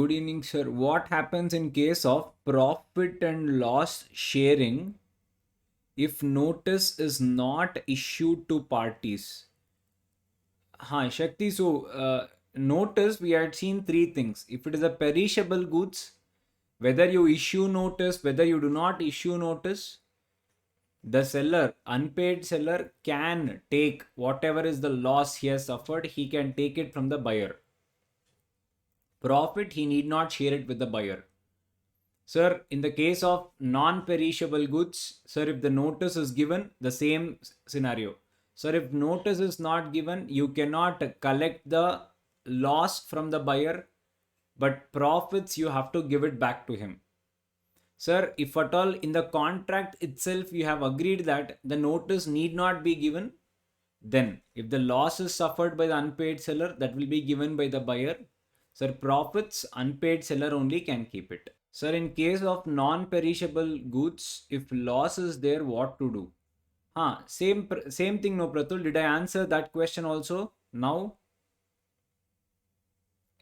good evening, sir. What happens in case of profit and loss sharing if notice is not issued to parties? Hi, Shakti. Notice we had seen three things. If it is a perishable goods, whether you issue notice, whether you do not issue notice, the seller, unpaid seller, can take whatever is the loss he has suffered, he can take it from the buyer. Profit, he need not share it with the buyer. Sir, in the case of non-perishable goods, sir, if the notice is given, the same scenario. Sir, if notice is not given, you cannot collect the loss from the buyer, but profits you have to give it back to him. Sir, if at all in the contract itself you have agreed that the notice need not be given, then if the loss is suffered by the unpaid seller, that will be given by the buyer. Sir, profits, unpaid seller only can keep it. Sir, in case of non-perishable goods, if loss is there, what to do? Same thing, no Pratul. Did I answer that question also? Now,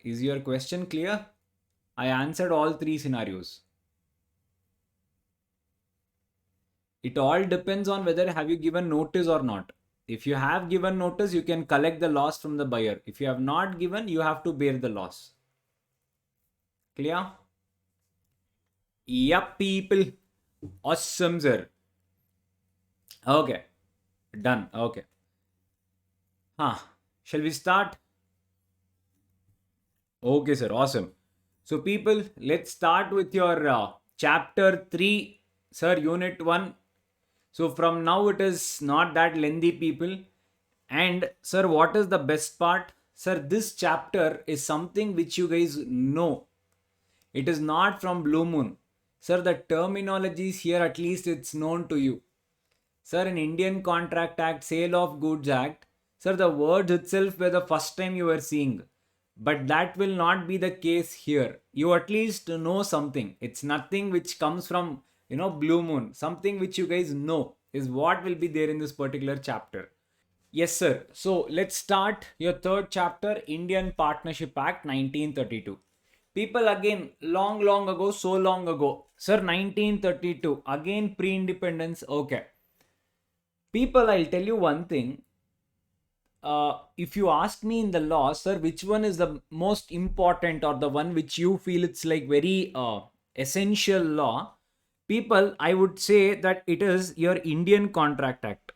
is your question clear? I answered all three scenarios. It all depends on whether have you given notice or not. If you have given notice, you can collect the loss from the buyer. If you have not given, you have to bear the loss. Clear? Yup, people. Awesome, sir. Okay. Done. Okay. Shall we start? Okay, sir. Awesome. So, people, let's start with your chapter 3, sir, unit 1. So, from now it is not that lengthy, people. And, sir, what is the best part? Sir, this chapter is something which you guys know. It is not from Blue Moon. Sir, the terminologies here, at least it's known to you. Sir, in Indian Contract Act, Sale of Goods Act, sir, the words itself were the first time you were seeing. But that will not be the case here. You at least know something. It's nothing which comes from, Blue Moon. Something which you guys know is what will be there in this particular chapter. Yes, sir. So let's start your third chapter, Indian Partnership Act 1932. People, again, long ago, so long ago. Sir, 1932, again pre-independence. Okay. People, I'll tell you one thing. If you ask me in the law, sir, which one is the most important or the one which you feel it's like very essential law, people, I would say that it is your Indian Contract Act.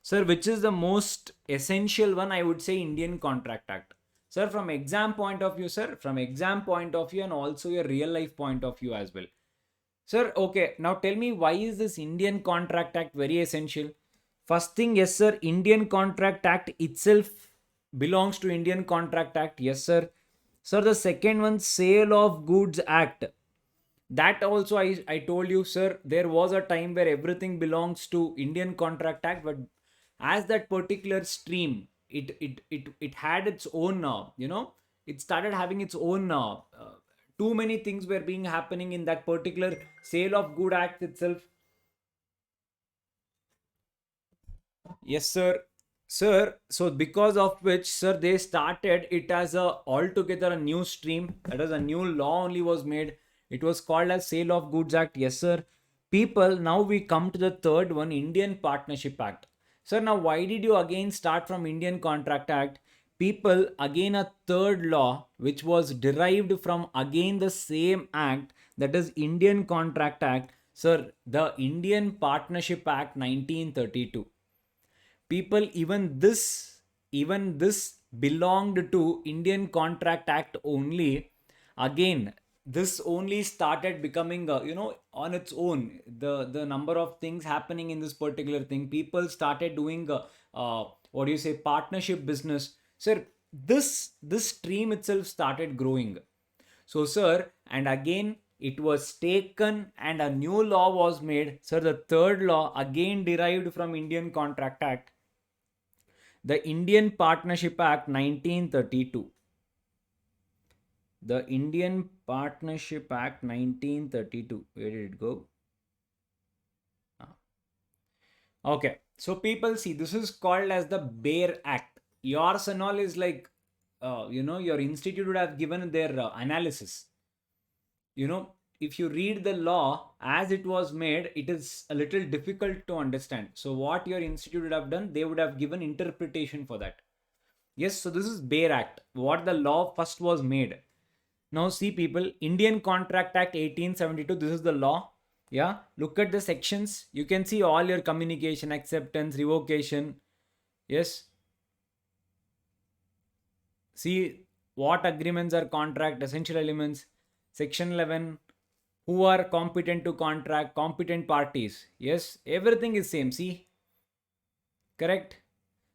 Sir, which is the most essential one? I would say Indian Contract Act. Sir, from exam point of view, sir, from exam point of view and also your real life point of view as well. Sir, okay, now tell me, why is this Indian Contract Act very essential? First thing, yes, sir, Indian Contract Act itself belongs to Indian Contract Act. Yes, sir. Sir, the second one, Sale of Goods Act. That also I told you, sir, there was a time where everything belongs to Indian Contract Act, but as that particular stream, it had its own, it started having its own, too many things were being happening in that particular Sale of Good Act itself. Yes, sir. Sir, so because of which, sir, they started it as a altogether a new stream. That is, a new law only was made. It was called as Sale of Goods Act. Yes, sir. People, now we come to the third one, Indian Partnership Act. Sir, now why did you again start from Indian Contract Act? People, again a third law which was derived from again the same act, that is Indian Contract Act. Sir, the Indian Partnership Act 1932. People, even this belonged to Indian Contract Act only. Again, this only started becoming on its own. The number of things happening in this particular thing, people started doing what do you say, partnership business. Sir, this stream itself started growing. So, sir, and again it was taken and a new law was made. Sir, the third law again derived from Indian Contract Act, the Indian Partnership Act 1932. The Indian Partnership Act 1932. Where did it go? Okay. So people, see, this is called as the Bear Act. Yours and all is like your institute would have given their analysis. If you read the law as it was made, it is a little difficult to understand. So what your institute would have done, they would have given interpretation for that. Yes, so this is Bayer Act, what the law first was made. Now see people, Indian Contract Act 1872, this is the law. Yeah, look at the sections. You can see all your communication, acceptance, revocation. Yes. See what agreements are contract, essential elements. Section 11, who are competent to contract, competent parties. Yes, everything is same. See, correct?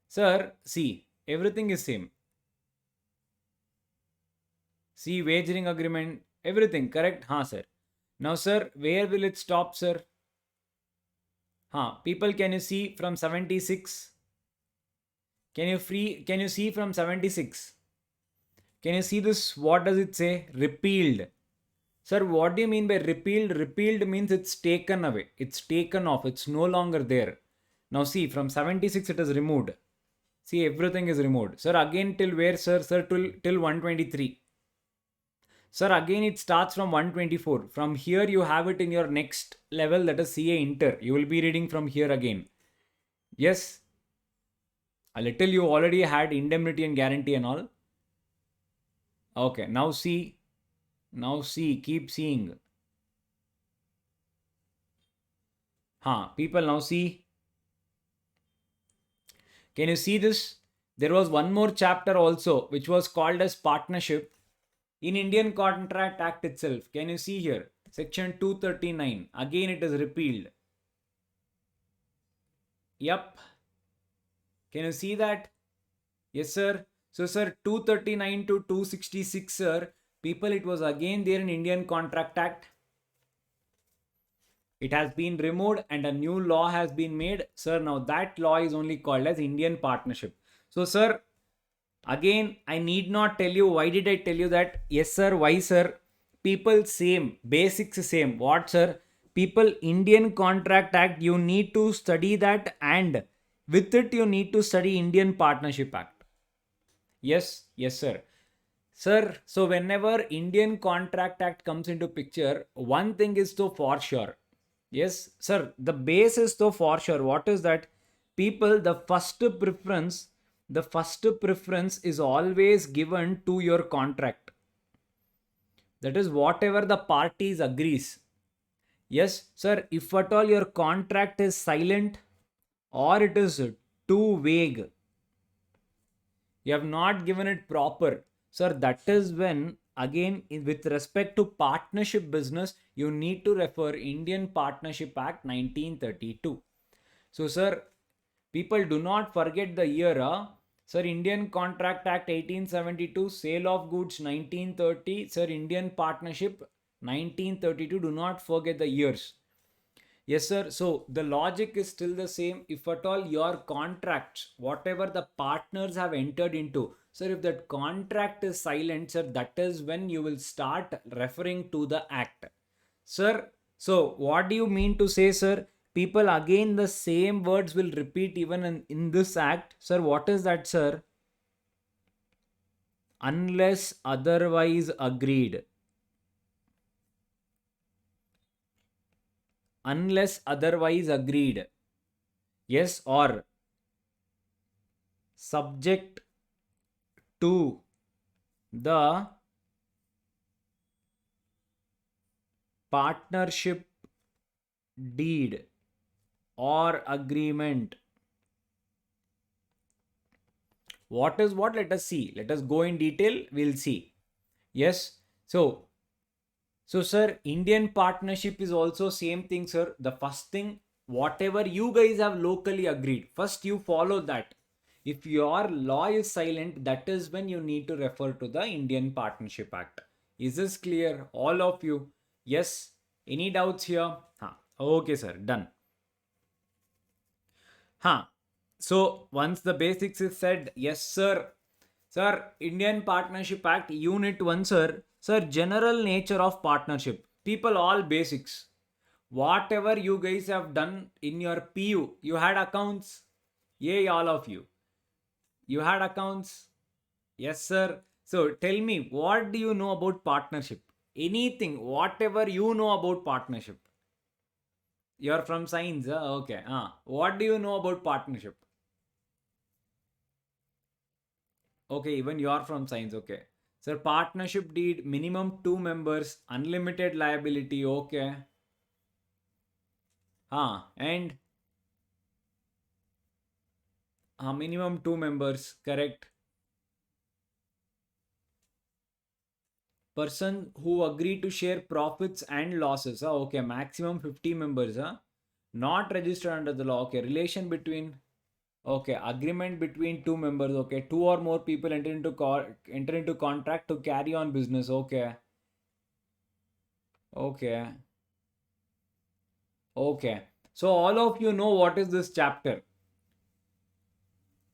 Sir, see, everything is same. See, wagering agreement, everything, correct? Huh, sir. Now, sir, where will it stop, sir? People, can you see from 76? Can you see from 76? Can you see this? What does it say? Repealed. Sir, what do you mean by repealed? Repealed means it's taken away. It's taken off. It's no longer there. Now see, from 76 it is removed. See, everything is removed. Sir, again till where, sir? Sir, till 123. Sir, again it starts from 124. From here you have it in your next level, that is CA Inter. You will be reading from here again. Yes. A little you already had indemnity and guarantee and all. Okay, now see. Now see, keep seeing. People, now see. Can you see this? There was one more chapter also which was called as partnership in Indian Contract Act itself. Can you see here? Section 239. Again it is repealed. Yep. Can you see that? Yes, sir. So, sir, 239 to 266, sir. People, it was again there in Indian Contract Act. It has been removed and a new law has been made. Sir, now that law is only called as Indian Partnership. So, sir, again, I need not tell you. Why did I tell you that? Yes, sir. Why, sir? People, same. Basics same. What, sir? People, Indian Contract Act, you need to study that, and with it, you need to study Indian Partnership Act. Yes, yes, sir. Sir, so whenever Indian Contract Act comes into picture, one thing is so for sure. Yes, sir, the base is so for sure. What is that? People, the first preference is always given to your contract. That is whatever the parties agrees. Yes, sir, if at all your contract is silent or it is too vague, you have not given it proper, sir, that is when, again, with respect to partnership business, you need to refer Indian Partnership Act 1932. So, sir, people, do not forget the year. Sir, Indian Contract Act 1872, Sale of Goods 1930, sir, Indian Partnership 1932. Do not forget the years. Yes, sir. So the logic is still the same. If at all your contracts, whatever the partners have entered into, sir, if that contract is silent, sir, that is when you will start referring to the act. Sir, so what do you mean to say, sir? People, again the same words will repeat even in this act. Sir, what is that, sir? Unless otherwise agreed. Unless otherwise agreed. Yes, or subject to the partnership deed or agreement. What is what? Let us see. Let us go in detail. We'll see. Yes. So, sir, Indian partnership is also same thing, sir. The first thing, whatever you guys have locally agreed, first you follow that. If your law is silent, that is when you need to refer to the Indian Partnership Act. Is this clear? All of you? Yes? Any doubts here? Okay, sir. Done. So once the basics is said, yes, sir. Sir, Indian Partnership Act, Unit 1, sir. Sir, general nature of partnership. People, all basics. Whatever you guys have done in your PU, you had accounts. Yay, all of you. You had accounts. Yes, sir. So tell me, what do you know about partnership? Anything, whatever you know about partnership. You're from science, huh? Okay. What do you know about partnership? Okay, even you are from science. Okay. Sir, partnership deed, minimum two members, unlimited liability. Okay. And minimum two members. Correct. Person who agree to share profits and losses. Okay. Maximum 50 members. Not registered under the law. Okay. Relation between. Okay, agreement between two members. Okay, two or more people enter into contract to carry on business. Okay, okay, okay. So all of you know what is this chapter.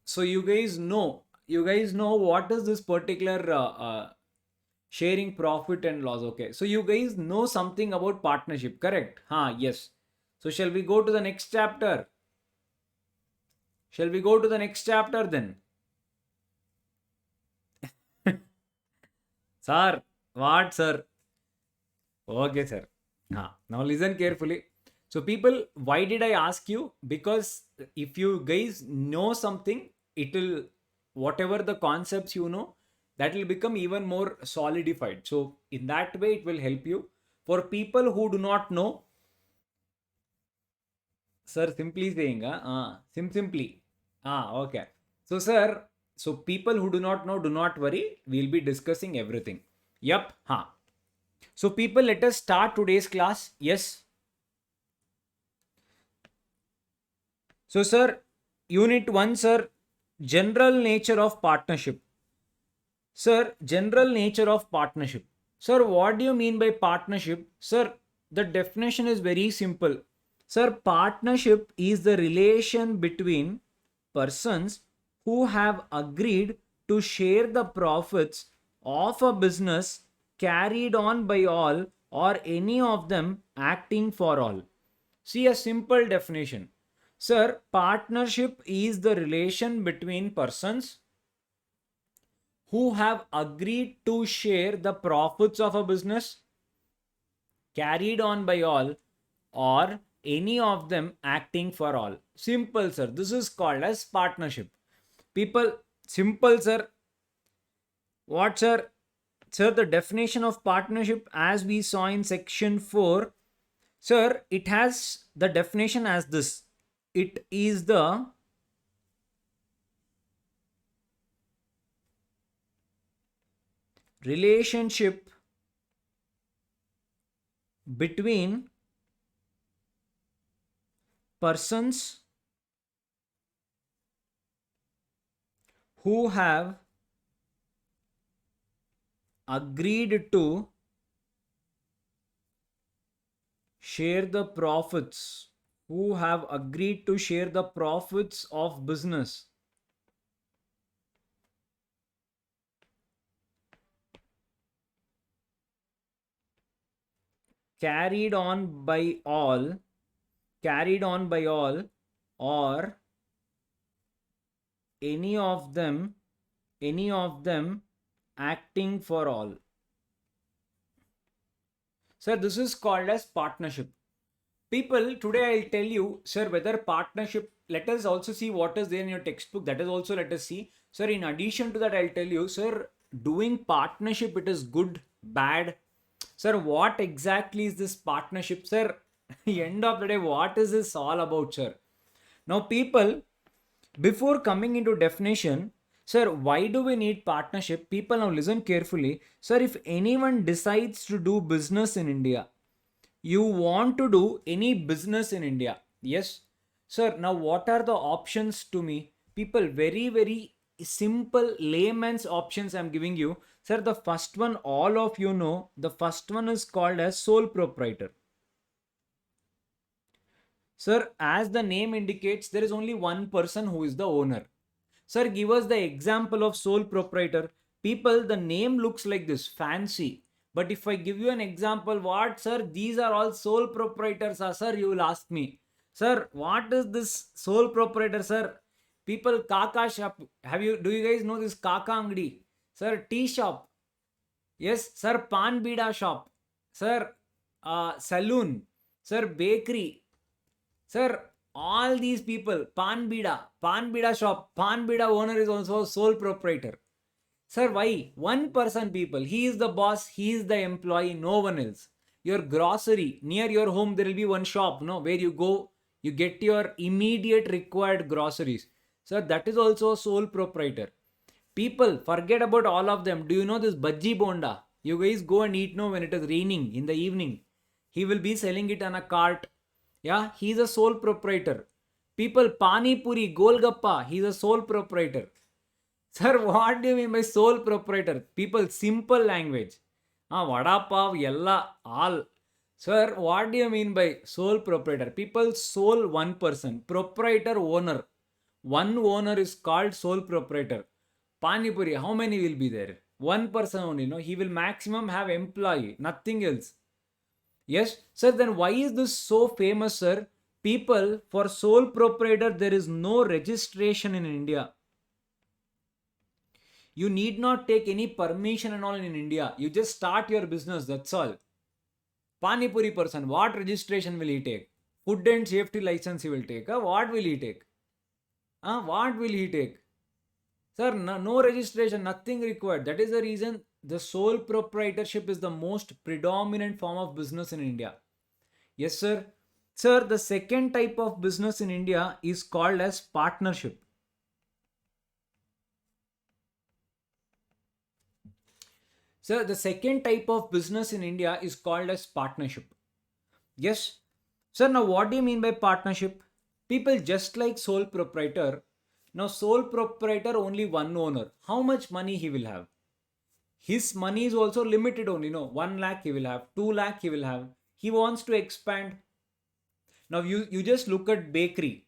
So you guys know what is this particular sharing profit and loss. Okay, so you guys know something about partnership, correct? Yes. So shall we go to the next chapter? Shall we go to the next chapter then? Sir, what, sir? Okay, sir. Now listen carefully. So, people, why did I ask you? Because if you guys know something, it will, whatever the concepts you know, that will become even more solidified. So, in that way, it will help you. For people who do not know, sir, simply saying, simply. Okay. So, sir, so people who do not know, do not worry. We'll be discussing everything. Yep. So, people, let us start today's class. Yes. So, sir, unit 1, sir, general nature of partnership. Sir, general nature of partnership. Sir, what do you mean by partnership? Sir, the definition is very simple. Sir, partnership is the relation between persons who have agreed to share the profits of a business carried on by all or any of them acting for all. See a simple definition. Sir, partnership is the relation between persons who have agreed to share the profits of a business carried on by all or any of them acting for all. Simple, sir. This is called as partnership. People, simple, sir. What, sir? Sir, the definition of partnership as we saw in section 4, sir, it has the definition as this. It is the relationship between persons who have agreed to share the profits, who have agreed to share the profits of business carried on by all, carried on by all or any of them, any of them acting for all. Sir, this is called as partnership. People, today I'll tell you, sir, whether partnership, let us also see what is there in your textbook. That is also, let us see. Sir, in addition to that, I'll tell you, sir, doing partnership, it is good, bad. Sir, what exactly is this partnership? Sir, end of the day, what is this all about, sir? Now, people, before coming into definition, sir, why do we need partnership? People, now listen carefully. Sir, if anyone decides to do business in India, you want to do any business in India. Yes. Sir, now what are the options to me? People, very, very simple layman's options I'm giving you. Sir, the first one, all of you know, the first one is called as sole proprietor. Sir, as the name indicates, there is only one person who is the owner. Sir, give us the example of sole proprietor. People, the name looks like this, fancy. But if I give you an example, what, sir, these are all sole proprietors, sir, you will ask me. Sir, what is this sole proprietor, sir? People, Kaka shop. Do you guys know this Kaka Angdi? Sir, tea shop. Yes, sir, pan bida shop. Sir, saloon. Sir, bakery. Sir, all these people, pan bida shop, pan bida owner is also sole proprietor. Sir, why? One person people. He is the boss, he is the employee, no one else. Your grocery, near your home, there will be one shop, no, where you go, you get your immediate required groceries. Sir, that is also a sole proprietor. People, forget about all of them. Do you know this Bajji Bonda? You guys go and eat no when it is raining in the evening. He will be selling it on a cart. Yeah, he's a sole proprietor. People, Pani Puri, Golgappa, he's a sole proprietor. Sir, what do you mean by sole proprietor? People, simple language. Vada pav, yella, all. Sir, what do you mean by sole proprietor? People, sole one person. Proprietor, owner. One owner is called sole proprietor. Pani Puri, how many will be there? One person only, no? He will maximum have employee, nothing else. Yes, sir, then why is this so famous, sir? People, for sole proprietor, there is no registration in India. You need not take any permission and all in India. You just start your business, that's all. Pani Puri person, what registration will he take? Food and safety license he will take. What will he take? What will he take? Sir, no registration, nothing required. That is the reason the sole proprietorship is the most predominant form of business in India. Yes, sir. Sir, the second type of business in India is called as partnership. Sir, the second type of business in India is called as partnership. Yes. Sir, now what do you mean by partnership? People, just like sole proprietor, now sole proprietor only one owner. How much money he will have? His money is also limited only, no? 1 lakh he will have, 2 lakh he will have. He wants to expand. Now you just look at bakery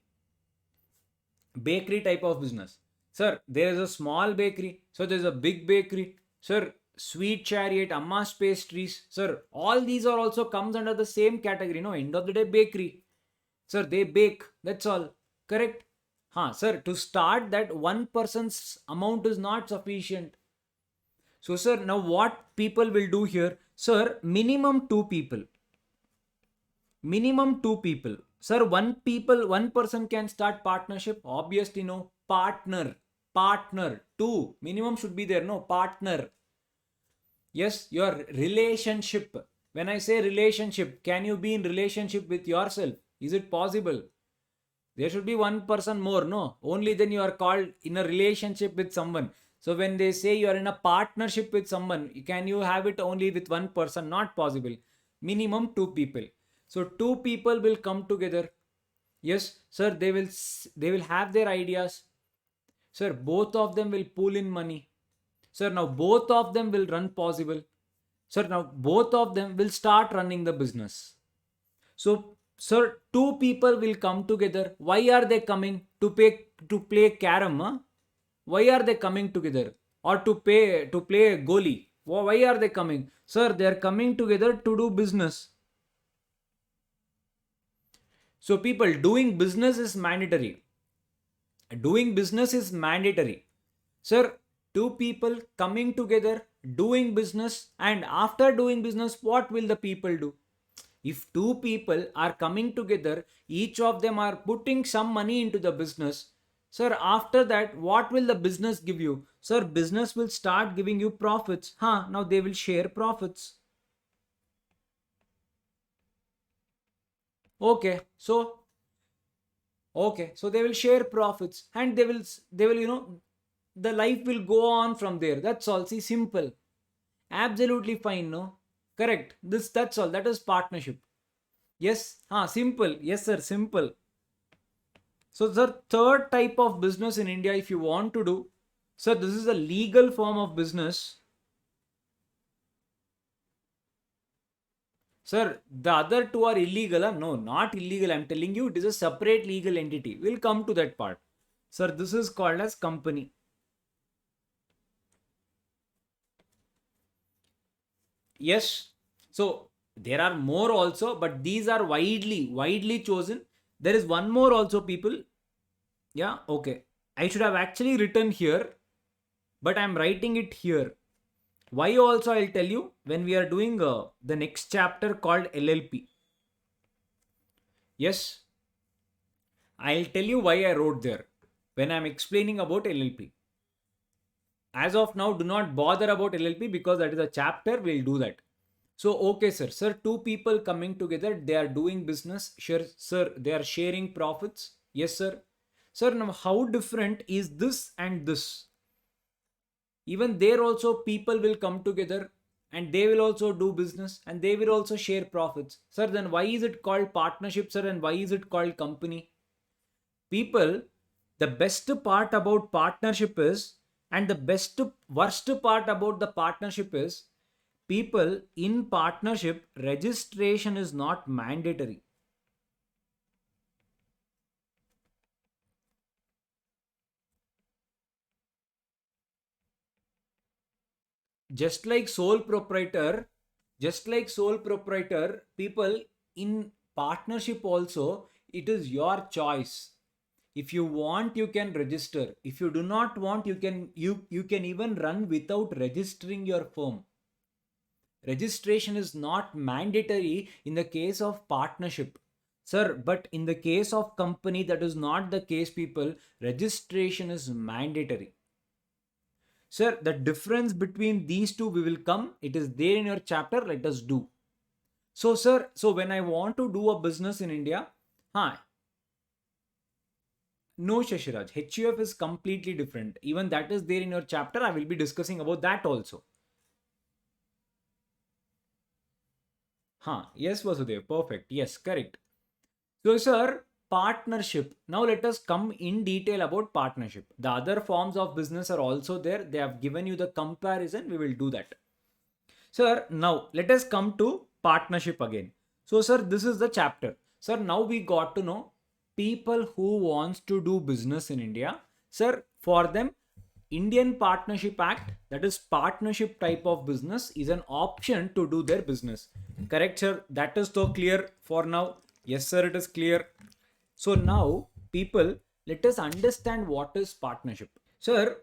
type of business. Sir, there is a small bakery. So there is a big bakery. Sir, Sweet Chariot, Amma's Pastries. Sir, all these are also comes under the same category. No, end of the day bakery. Sir, they bake. That's all. Correct? Sir, to start that one person's amount is not sufficient. So, sir, now what people will do here? Sir, minimum two people. Minimum two people. Sir, one person can start partnership. Obviously, no. Partner. Two. Minimum should be there. No, partner. Yes, your relationship. When I say relationship, can you be in relationship with yourself? Is it possible? There should be one person more, no? Only then you are called in a relationship with someone. So when they say you are in a partnership with someone, can you have it only with one person? Not possible. Minimum two people. So two people will come together. Yes, sir, they will have their ideas. Sir, both of them will pool in money. Sir, now both of them will run possible. Sir, now both of them will start running the business. So, sir, two people will come together. Why are they coming? To play carom? Huh? Why are they coming together? Or to play goalie? Why are they coming? Sir, they are coming together to do business. So, people, doing business is mandatory. Doing business is mandatory. Sir, two people coming together, doing business, and after doing business, what will the people do? If two people are coming together, each of them are putting some money into the business. Sir, after that, what will the business give you? Sir, business will start giving you profits. Now they will share profits. Okay, so they will share profits and they will, the life will go on from there. That's all. See, simple. Absolutely fine, no? Correct. That's all. That is partnership. Yes. Simple. Yes, sir. Simple. So the third type of business in India, if you want to do, sir, this is a legal form of business. Sir, the other two are illegal. No, not illegal. I'm telling you, it is a separate legal entity. We'll come to that part. Sir, this is called as company. Yes. So there are more also, but these are widely chosen. There is one more also, people. Yeah, okay. I should have actually written here. but I'm writing it here. Why also I'll tell you when we are doing the next chapter called LLP. Yes, I'll tell you why I wrote there when I'm explaining about LLP. As of now, do not bother about LLP because that is a chapter, we'll do that. So, okay, sir. Sir, two people coming together, they are doing business. Sure, sir, they are sharing profits. Yes, sir. Sir, now how different is this and this? Even there also people will come together and they will also do business and they will also share profits. Sir, then why is it called partnership, sir, and why is it called company? People, the best part about partnership is, and the best worst part about the partnership is, people in partnership registration is not mandatory. Just like sole proprietor, just like sole proprietor, people in partnership also, it is your choice. If you want, you can register. If you do not want, you can even run without registering your firm. Registration is not mandatory in the case of partnership, sir, but in the case of company, that is not the case, people. Registration is mandatory. Sir, the difference between these two we will come. It is there in your chapter. Let us do. So, sir, so when I want to do a business in India, huh? No, Shashiraj. HUF is completely different. Even that is there in your chapter. I will be discussing about that also. Huh? Yes, Vasudev. Perfect. Yes, correct. So, sir, partnership. Now, let us come in detail about partnership. The other forms of business are also there. They have given you the comparison. We will do that. Sir, now let us come to partnership again. So, sir, this is the chapter. Sir, now we got to know people who wants to do business in India. Sir, for them, Indian Partnership Act, that is partnership type of business, is an option to do their business. Correct, sir? That is so clear for now. Yes, sir, it is clear. So now, people, let us understand what is partnership. Sir,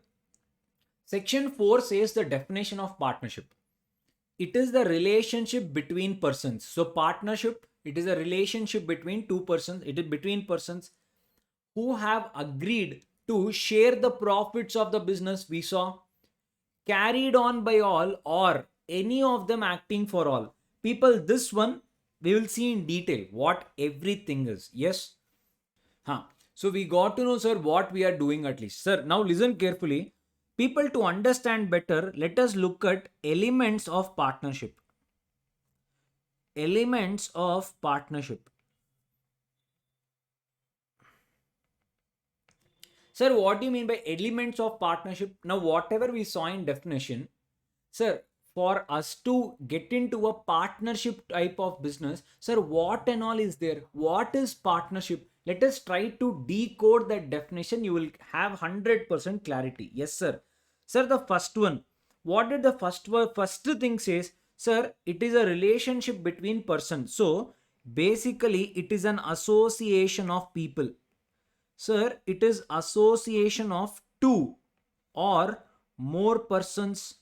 section 4 says the definition of partnership. It is the relationship between persons. So partnership, it is a relationship between two persons. It is between persons who have agreed to share the profits of the business, we saw, carried on by all, or any of them acting for all. People, this one we will see in detail what everything is. Yes. Huh. So we got to know, sir, what we are doing at least. Sir, now listen carefully. People, to understand better, let us look at elements of partnership. Elements of partnership. Sir, what do you mean by elements of partnership? Now, whatever we saw in definition, sir, for us to get into a partnership type of business, sir, what and all is there? What is partnership? Let us try to decode that definition. You will have 100% clarity. Yes, sir. Sir, the first one. What did the first thing says? Sir, it is a relationship between persons. So, basically, it is an association of people. Sir, it is association of two or more persons.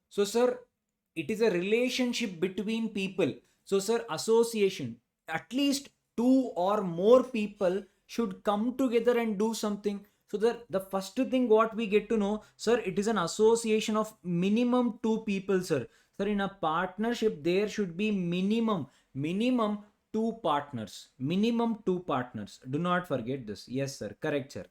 So, sir, it is a relationship between people. So, sir, association. At least two or more people should come together and do something. So, the first thing what we get to know, sir, it is an association of minimum two people, sir. Sir, in a partnership, there should be minimum two partners. Minimum two partners. Do not forget this. Yes, sir. Correct, sir.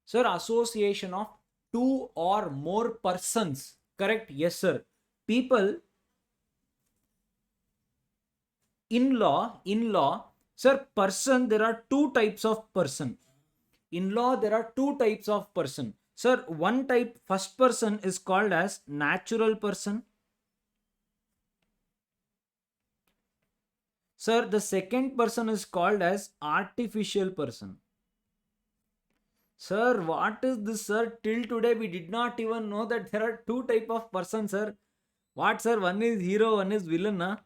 Sir, association of two or more persons. Correct? Yes, sir. People, in law, sir, person, there are two types of person. In law, there are two types of person. Sir, one type, first person is called as natural person. Sir, the second person is called as artificial person. Sir, what is this, sir? Till today, we did not even know that there are two type of persons, sir. What, sir? One is hero, one is villain, huh?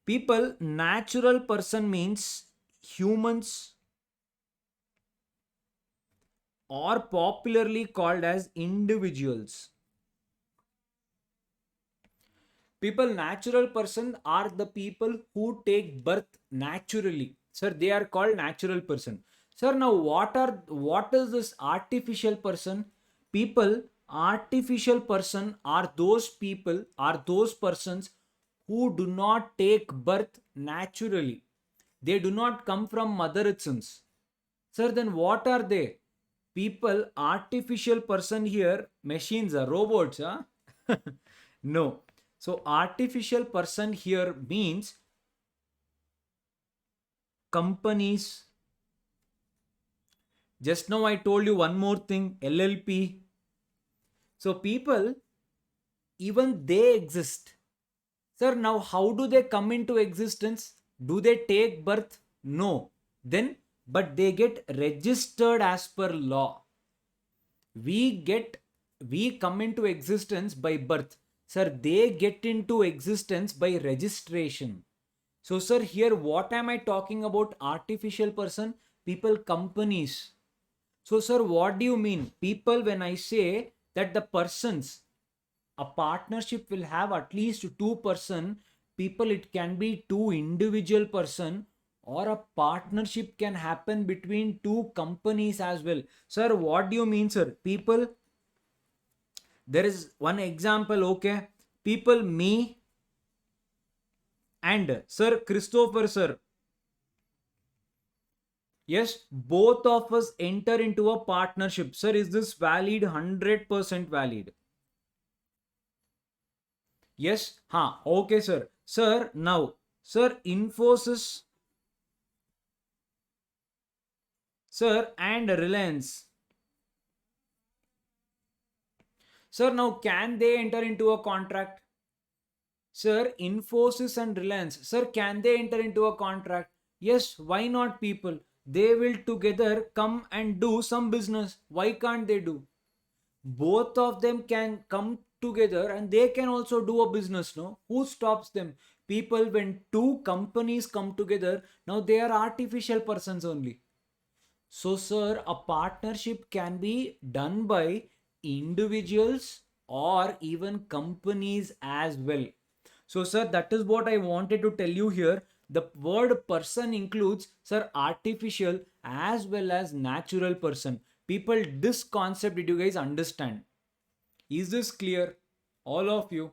People, natural person means humans. or popularly called as individuals. People, natural person are the people who take birth naturally. Sir, they are called natural person. Sir, now what is this artificial person? People, artificial person are those people, are those persons who do not take birth naturally. They do not come from mother itself. Sir, then what are they? People, artificial person here, machines are robots, huh? No. So artificial person here means companies. Just now I told you one more thing, LLP. So people, even they exist. Sir, now how do they come into existence? Do they take birth? No. Then, but they get registered as per law. We come into existence by birth. Sir, they get into existence by registration. So, sir, here what am I talking about? Artificial person, people, companies. So, sir, what do you mean? People, when I say that the persons, a partnership will have at least two person, people, it can be two individual person, or a partnership can happen between two companies as well. Sir, what do you mean, sir? People, there is one example, okay? People, me and Sir Christopher, sir. Yes, both of us enter into a partnership. Sir, is this valid? 100% valid. Yes, huh? Okay, sir. Sir, now, sir, Infosys, sir, and Reliance. Sir, now can they enter into a contract? Sir, Infosys and Reliance. Sir, can they enter into a contract? Yes, why not, people? They will together come and do some business. Why can't they do? Both of them can come together and they can also do a business. No, who stops them? People, when two companies come together, now they are artificial persons only. So, sir, a partnership can be done by individuals or even companies as well. So, sir, that is what I wanted to tell you here. The word person includes, sir, artificial as well as natural person. People, this concept, did you guys understand? Is this clear? All of you?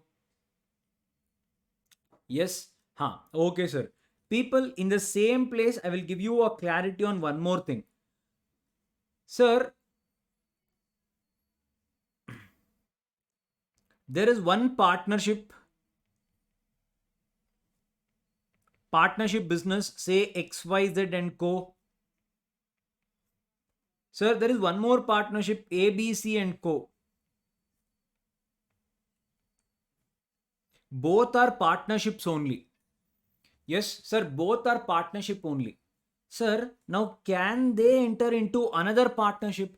Yes? Huh. Okay, sir. People, in the same place, I will give you a clarity on one more thing. Sir, there is one partnership business, say XYZ and Co. Sir, there is one more partnership, ABC and Co. Both are partnerships only. Yes, sir, both are partnership only. Sir, now can they enter into another partnership?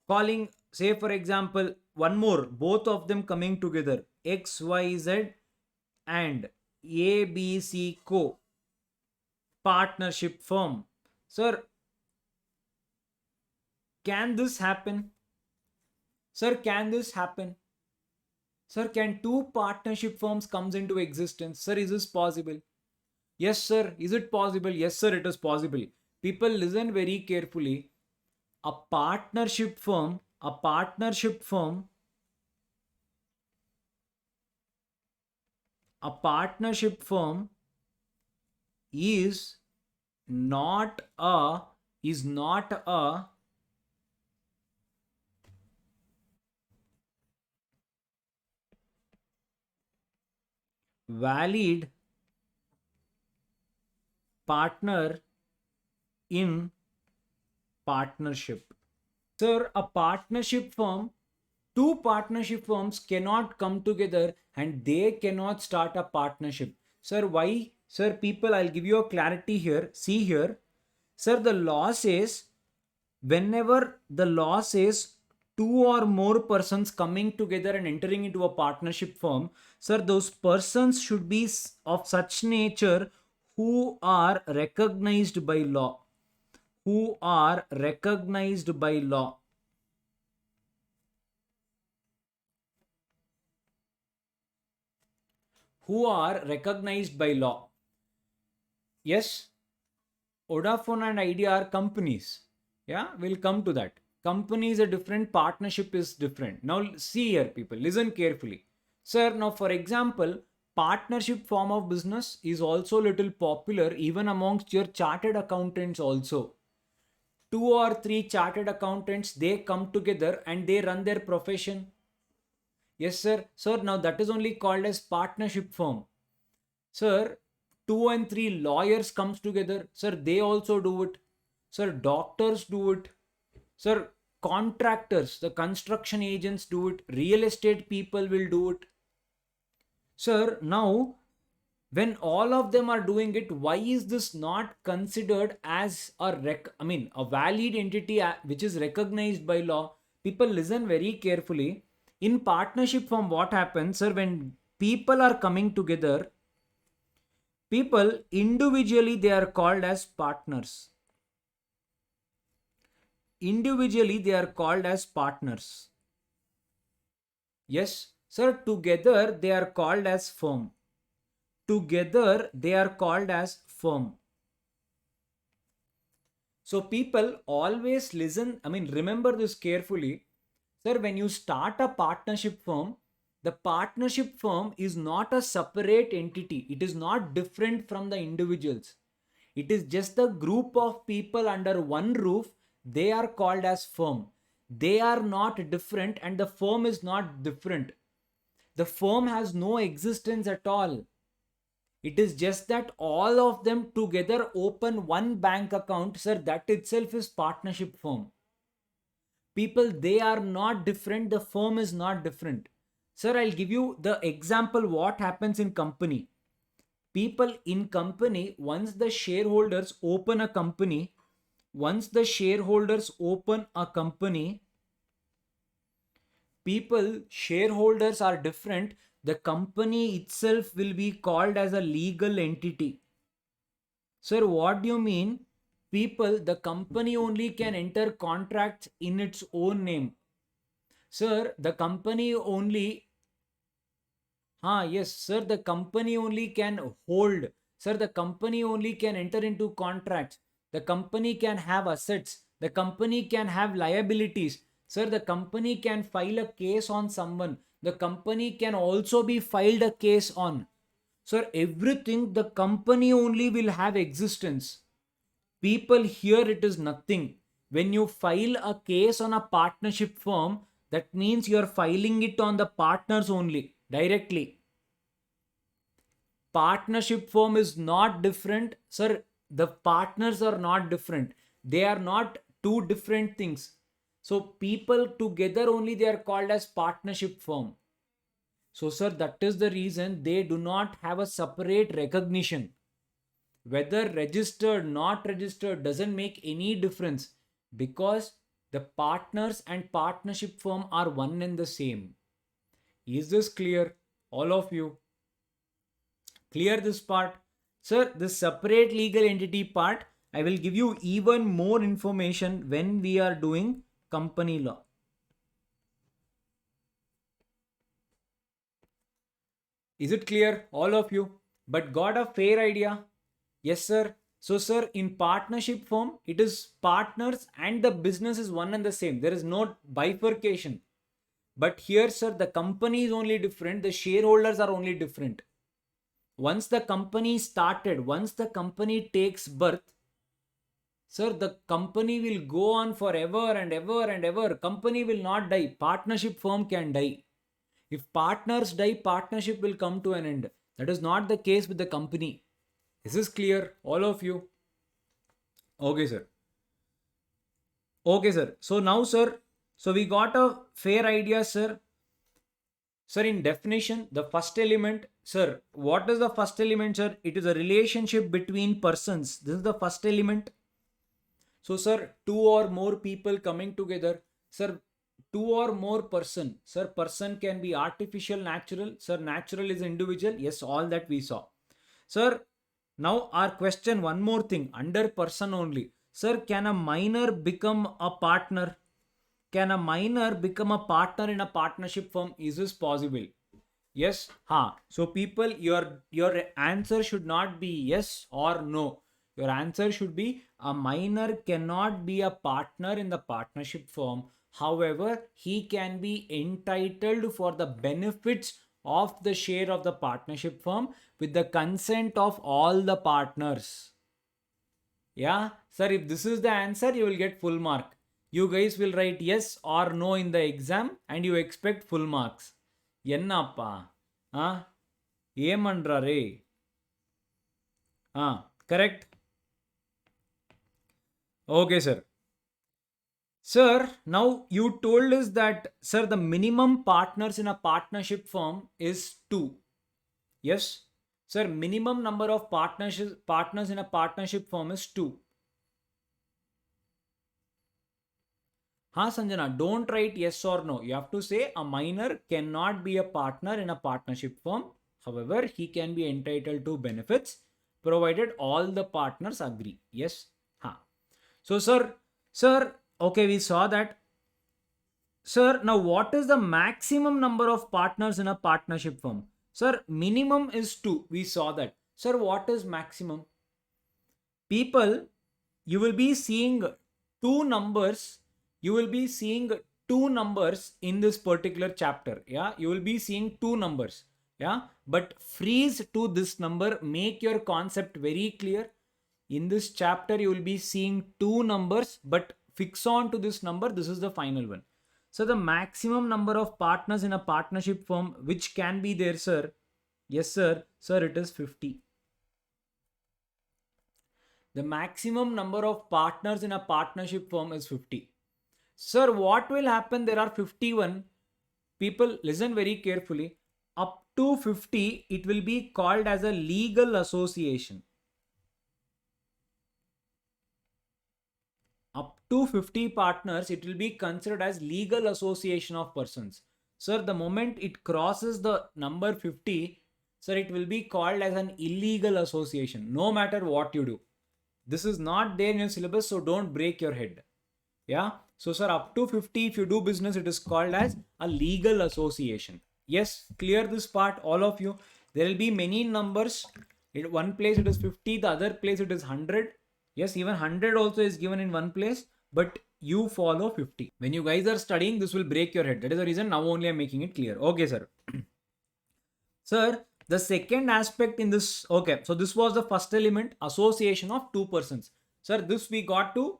Calling, say for example, one more, both of them coming together, XYZ and ABC Co. partnership firm. Sir, can this happen? Sir, can this happen? Sir, can two partnership firms comes into existence? Sir, is this possible? Yes, sir. Is it possible? Yes, sir, it is possible. People, listen very carefully. A partnership firm, a partnership firm, a partnership firm is not a is not a valid partner in partnership. Sir, a partnership firm, two partnership firms cannot come together and they cannot start a partnership. Sir, why? Sir, people, I'll give you a clarity here. See here. Sir, the law says whenever the law says two or more persons coming together and entering into a partnership firm, sir, those persons should be of such nature who are recognized by law, who are recognized by law. Who are recognized by law. Yes, Vodafone and Idea are companies. Yeah, we'll come to that. Companies are different, partnership is different. Now, see here, people, listen carefully. Sir, now for example, partnership form of business is also little popular even amongst your chartered accountants also. 2 or 3 chartered accountants, they come together and they run their profession. Yes, sir. Sir, now that is only called as partnership firm. Sir, 2 and 3 lawyers comes together. Sir, they also do it. Sir, doctors do it. Sir, contractors, the construction agents do it. Real estate people will do it. Sir, now when all of them are doing it, why is this not considered as a valid entity which is recognized by law? People listen very carefully. In partnership form, what happens, sir, when people are coming together, people individually they are called as partners. Individually they are called as partners. Yes, sir, together they are called as firm. Together they are called as firm. So people always listen, remember this carefully. Sir, when you start a partnership firm, the partnership firm is not a separate entity. It is not different from the individuals. It is just the group of people under one roof. They are called as firm. They are not different and the firm is not different. The firm has no existence at all. It is just that all of them together open one bank account. Sir, that itself is partnership firm. People, they are not different. The firm is not different. Sir, I'll give you the example what happens in company. People in company, once the shareholders open a company, people, shareholders are different. The company itself will be called as a legal entity. Sir, what do you mean? People, the company only can enter contracts in its own name. Sir, the company only yes, sir, the company only can hold. Sir, the company only can enter into contracts. The company can have assets. The company can have liabilities. Sir, the company can file a case on someone. The company can also be filed a case on. Sir, everything, the company only will have existence. People, here it is nothing. When you file a case on a partnership firm, that means you are filing it on the partners only, directly. Partnership firm is not different. Sir, the partners are not different. They are not two different things. So people together only they are called as partnership firm. So sir, that is the reason they do not have a separate recognition. Whether registered, not registered doesn't make any difference because the partners and partnership firm are one and the same. Is this clear? All of you? Clear this part? Sir, the separate legal entity part, I will give you even more information when we are doing company law. Is it clear? All of you? But got a fair idea? Yes, sir. So, sir, in partnership firm, it is partners and the business is one and the same. There is no bifurcation. But here, sir, the company is only different. The shareholders are only different. Once the company started, once the company takes birth, sir, the company will go on forever and ever and ever. Company will not die. Partnership firm can die. If partners die, partnership will come to an end. That is not the case with the company. Is this clear? All of you? Okay, sir. Okay, sir. So now, sir, so we got a fair idea, sir. Sir, in definition, the first element, sir, what is the first element, sir? It is a relationship between persons. This is the first element. So, sir, two or more people coming together. Sir, two or more person. Sir, person can be artificial, natural. Sir, natural is individual. Yes, all that we saw. Sir, now our question, one more thing, under person only. Sir, can a minor become a partner? Can a minor become a partner in a partnership firm? Is this possible? Yes. So people, your answer should not be yes or no. Your answer should be a minor cannot be a partner in the partnership firm. However, he can be entitled for the benefits of the share of the partnership firm with the consent of all the partners. Yeah, sir, if this is the answer, you will get full mark. You guys will write yes or no in the exam and you expect full marks. Yennappa? ఏమంటారే? Correct? Okay, sir. Sir, now you told us that, sir, the minimum partners in a partnership firm is 2. Yes? Sir, minimum number of partners in a partnership firm is 2. Sanjana, don't write yes or no. You have to say a minor cannot be a partner in a partnership firm. However, he can be entitled to benefits provided all the partners agree. Yes? So, sir, okay, we saw that. Sir, now what is the maximum number of partners in a partnership firm? Sir, minimum is 2. We saw that. Sir, what is maximum? People, you will be seeing two numbers. You will be seeing two numbers in this particular chapter. Yeah, you will be seeing two numbers. Yeah, but freeze to this number. Make your concept very clear. In this chapter, you will be seeing two numbers, but fix on to this number. This is the final one. So the maximum number of partners in a partnership firm, which can be there, sir. Yes, sir. Sir, it is 50. The maximum number of partners in a partnership firm is 50. Sir, what will happen? There are 51. People, listen very carefully. Up to 50, it will be called as a legal association. Up to 50 partners, it will be considered as legal association of persons. Sir, the moment it crosses the number 50, sir, it will be called as an illegal association, no matter what you do. This is not there in your syllabus, so don't break your head. Yeah. So, sir, up to 50, if you do business, it is called as a legal association. Yes, clear this part, all of you. There will be many numbers. In one place it is 50, the other place it is 100. Yes, even 100 also is given in one place, but you follow 50. When you guys are studying, this will break your head. That is the reason now only I am making it clear. Okay, sir. Sir, the second aspect in this, okay, so this was the first element, association of two persons. Sir, this we got to.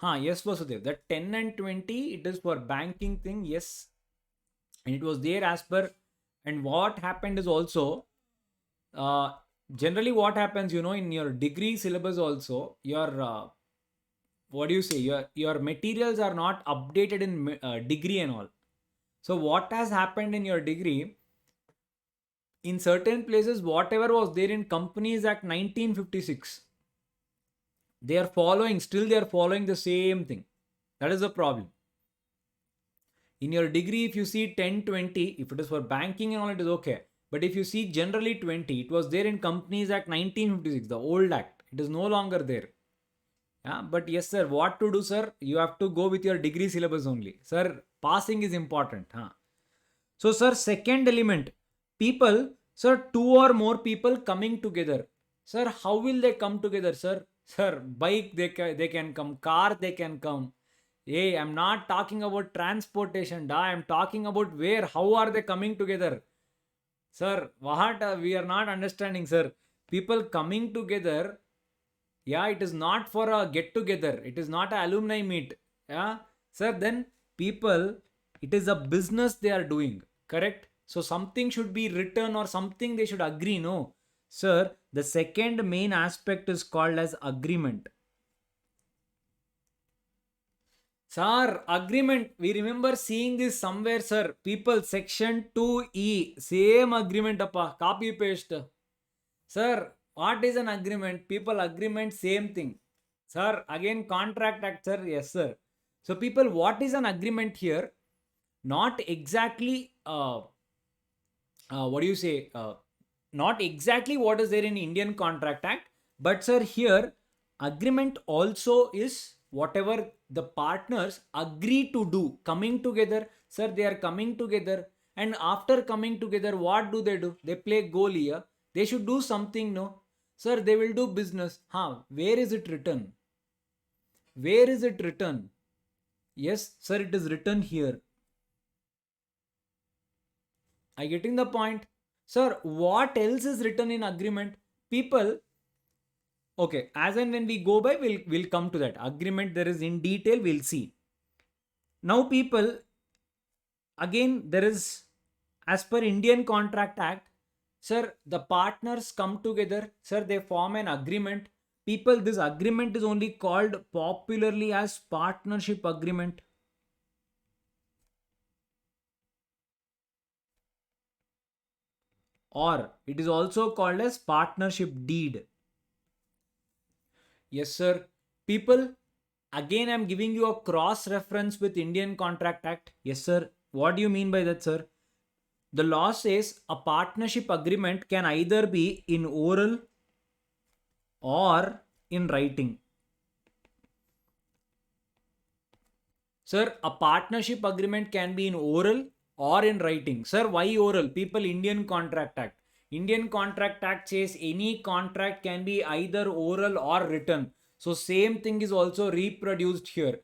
Yes, Vasudev, that 10 and 20, it is for banking thing, yes. And it was there as per, and what happened is also, generally what happens, in your degree syllabus also, your, what do you say, your materials are not updated in degree and all. So what has happened in your degree, in certain places, whatever was there in Companies Act 1956, they are following the same thing. That is the problem. In your degree, if you see 10, 20, if it is for banking and all, it is okay. But if you see generally 20, it was there in Companies Act 1956, the old act. It is no longer there. Yeah, but yes, sir, what to do, sir? You have to go with your degree syllabus only. Sir, passing is important. So, sir, second element, people, sir, two or more people coming together. Sir, how will they come together, sir? Sir, bike they can come, car they can come. Hey, I'm not talking about transportation, I'm talking about where, how are they coming together? Sir, what we are not understanding, sir. People coming together, yeah, it is not for a get together. It is not an alumni meet. Yeah, sir, then people, it is a business they are doing, correct? So something should be written or something they should agree, no? Sir, the second main aspect is called as agreement. Sir, agreement. We remember seeing this somewhere, sir. People, section 2E. Same agreement, appa. Copy paste. Sir, what is an agreement? People, agreement, same thing. Sir, again, contract act, sir. Yes, sir. So, people, what is an agreement here? Not exactly, what do you say? Not exactly what is there in Indian Contract Act, But sir, here agreement also is whatever the partners agree to do. Coming together, sir, they are coming together, and after coming together, what do? They play goal here. They should do something, no? Sir, they will do business. Huh? Where is it written? Where is it written? Yes, sir, it is written here. I getting the point? Sir, what else is written in agreement? People, okay, as and when we go by, we'll come to that. Agreement there is in detail, we'll see. Now, people, again, there is, as per Indian Contract Act, sir, the partners come together, sir, they form an agreement. People, this agreement is only called popularly as partnership agreement. Or it is also called as partnership deed. Yes, sir. People, again, I'm giving you a cross reference with Indian Contract Act. Yes, sir. What do you mean by that, sir? The law says a partnership agreement can either be in oral or in writing. Sir, a partnership agreement can be in oral or in writing. Sir, why oral? People, Indian Contract Act. Indian Contract Act says any contract can be either oral or written. So same thing is also reproduced here.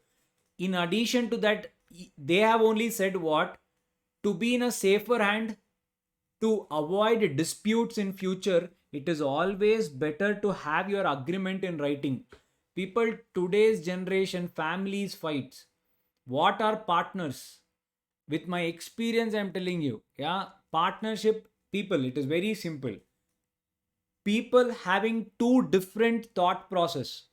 In addition to that, they have only said what? To be in a safer hand, to avoid disputes in future, it is always better to have your agreement in writing. People, today's generation, families fights. What are partners? With my experience, I'm telling you, yeah, partnership, people, it is very simple. People having two different thought process,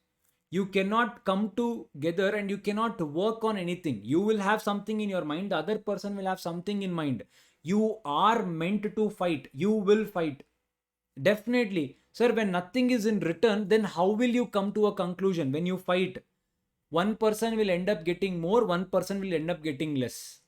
you cannot come together and you cannot work on anything. You will have something in your mind, the other person will have something in mind. You are meant to fight, you will fight, definitely. Sir, when nothing is in written, then how will you come to a conclusion? When you fight, one person will end up getting more, one person will end up getting less.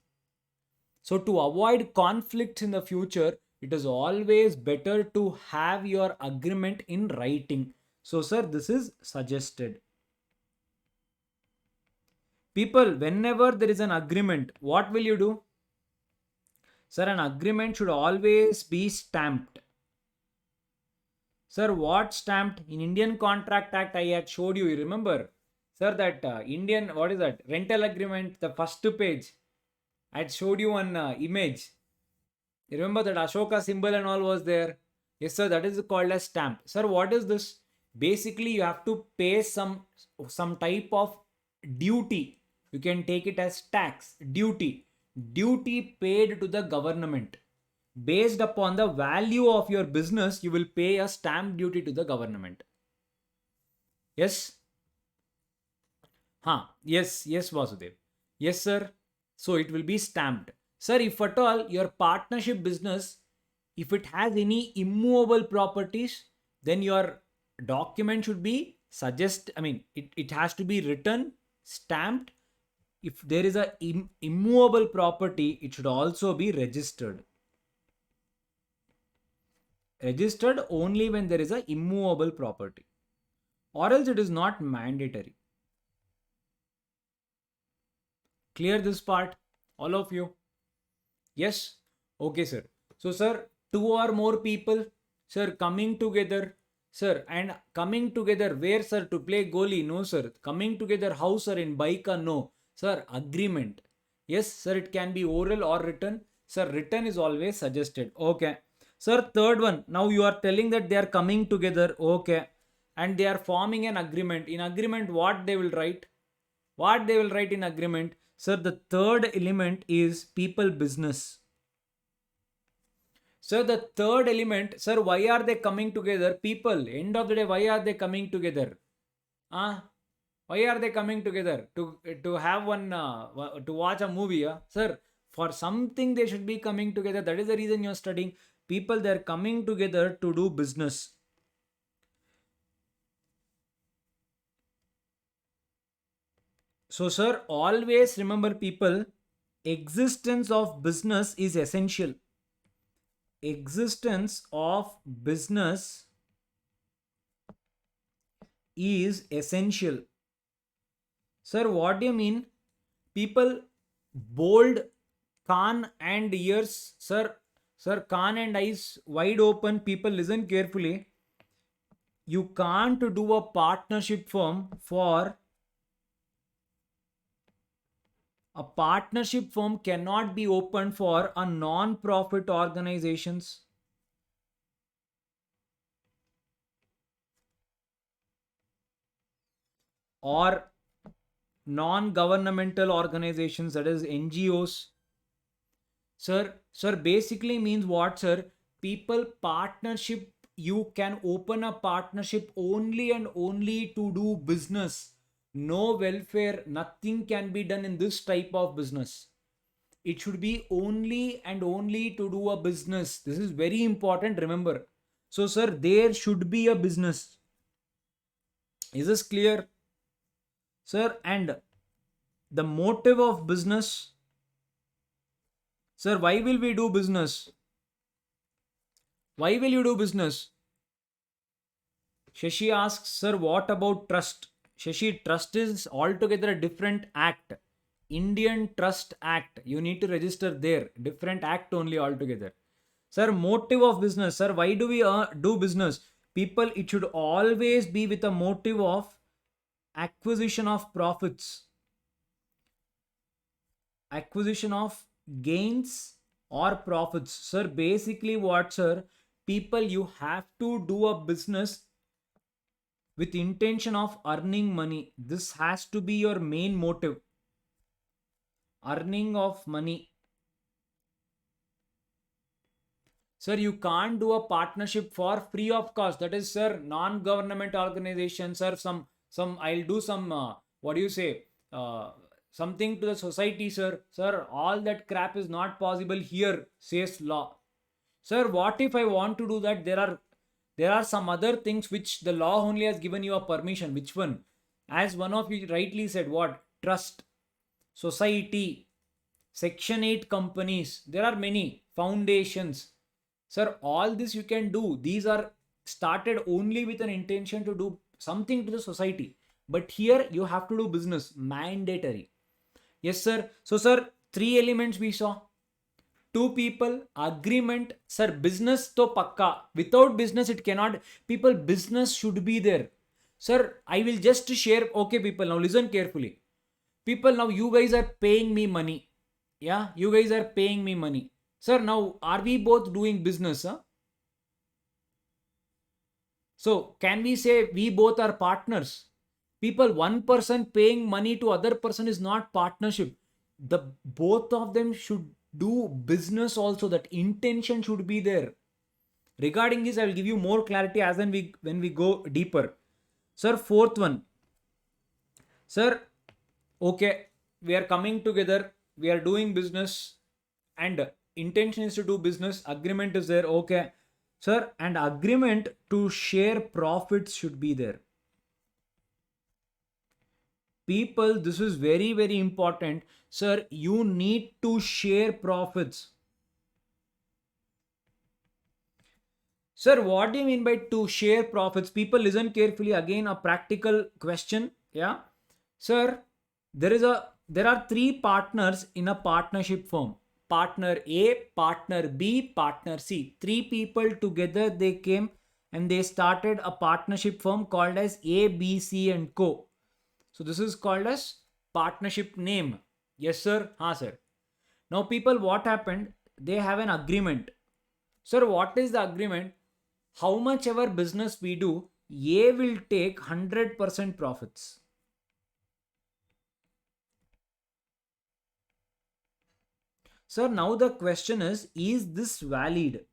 So to avoid conflicts in the future, it is always better to have your agreement in writing. So sir, this is suggested. People, whenever there is an agreement, what will you do? Sir, an agreement should always be stamped. Sir, what stamped? In Indian Contract Act, I had showed you remember? Sir, that Indian, what is that? Rental agreement, the first page. I had showed you one image. You remember that Ashoka symbol and all was there? Yes, sir, that is called as stamp. Sir, what is this? Basically, you have to pay some type of duty. You can take it as tax, duty. Duty paid to the government. Based upon the value of your business, you will pay a stamp duty to the government. Yes? Yes, Vasudev. Yes, sir. So it will be stamped. Sir, if at all your partnership business, if it has any immovable properties, then your document should be it has to be written, stamped. If there is a immovable property, it should also be registered. Registered only when there is a immovable property, or else it is not mandatory. Clear this part, all of you? Yes? Okay, sir. So, sir, two or more people, sir, coming together, sir, and coming together where, sir, to play goalie? No, sir. Coming together how, sir? In Baika? No. Sir, agreement. Yes, sir, it can be oral or written. Sir, written is always suggested. Okay. Sir, third one. Now you are telling that they are coming together. Okay. And they are forming an agreement. In agreement, what they will write? What they will write in agreement? Sir, the third element is people business. Sir, the third element, sir, why are they coming together? People, end of the day, why are they coming together? Why are they coming together? To have one, to watch a movie? Sir, for something they should be coming together. That is the reason you are studying. People, they are coming together to do business. So, sir, always remember, people, existence of business is essential. Existence of business is essential. Sir, what do you mean? People bold, Khan and ears, sir, Khan and eyes wide open. People listen carefully. You can't do a partnership firm for a partnership firm cannot be opened for a non-profit organizations or non-governmental organizations, that is NGOs. Sir, basically means what, sir? People partnership, you can open a partnership only and only to do business. No welfare, nothing can be done in this type of business. It should be only and only to do a business. This is very important, remember. So, sir, there should be a business. Is this clear? Sir, and the motive of business. Sir, why will we do business? Why will you do business? Shashi asks, sir, what about trust? Shashi, trust is altogether a different act. Indian Trust Act. You need to register there. Different act only altogether. Sir, motive of business. Sir, why do we do business? People, it should always be with a motive of acquisition of profits, acquisition of gains or profits. Sir, basically what, sir? People, you have to do a business with intention of earning money. This has to be your main motive. Earning of money. Sir, you can't do a partnership for free of cost. That is, sir, non-government organizations, sir, some I'll do some what do you say? Something to the society, sir. Sir, all that crap is not possible here, says law. Sir, what if I want to do that? There are some other things which the law only has given you a permission. Which one? As one of you rightly said, what? Trust, society, Section 8 companies. There are many foundations. Sir, all this you can do. These are started only with an intention to do something to the society. But here you have to do business. Mandatory. Yes, sir. So, sir, three elements we saw. Two people, agreement. Sir, business to pakka. Without business, it cannot. People, business should be there. Sir, I will just share. Okay, people, now listen carefully. People, now you guys are paying me money. Yeah, you guys are paying me money. Sir, now are we both doing business? Huh? So, can we say we both are partners? People, one person paying money to other person is not partnership. The both of them should do business also. That intention should be there. Regarding this, I will give you more clarity as when we go deeper. Sir, fourth one. Sir, okay, we are coming together. We are doing business and intention is to do business. Agreement is there. Okay. Sir, and agreement to share profits should be there. People, this is very, very important. Sir, you need to share profits. Sir, what do you mean by to share profits? People, listen carefully. Again, a practical question. Yeah. Sir, there are three partners in a partnership firm. Partner A, partner B, partner C. Three people together, they came and they started a partnership firm called as A, B, C and Co. So this is called as partnership name. Yes, sir. Ha, sir. Now, people, what happened? They have an agreement. Sir, what is the agreement? How much ever business we do, A will take 100% profits. Sir, now the question is this valid?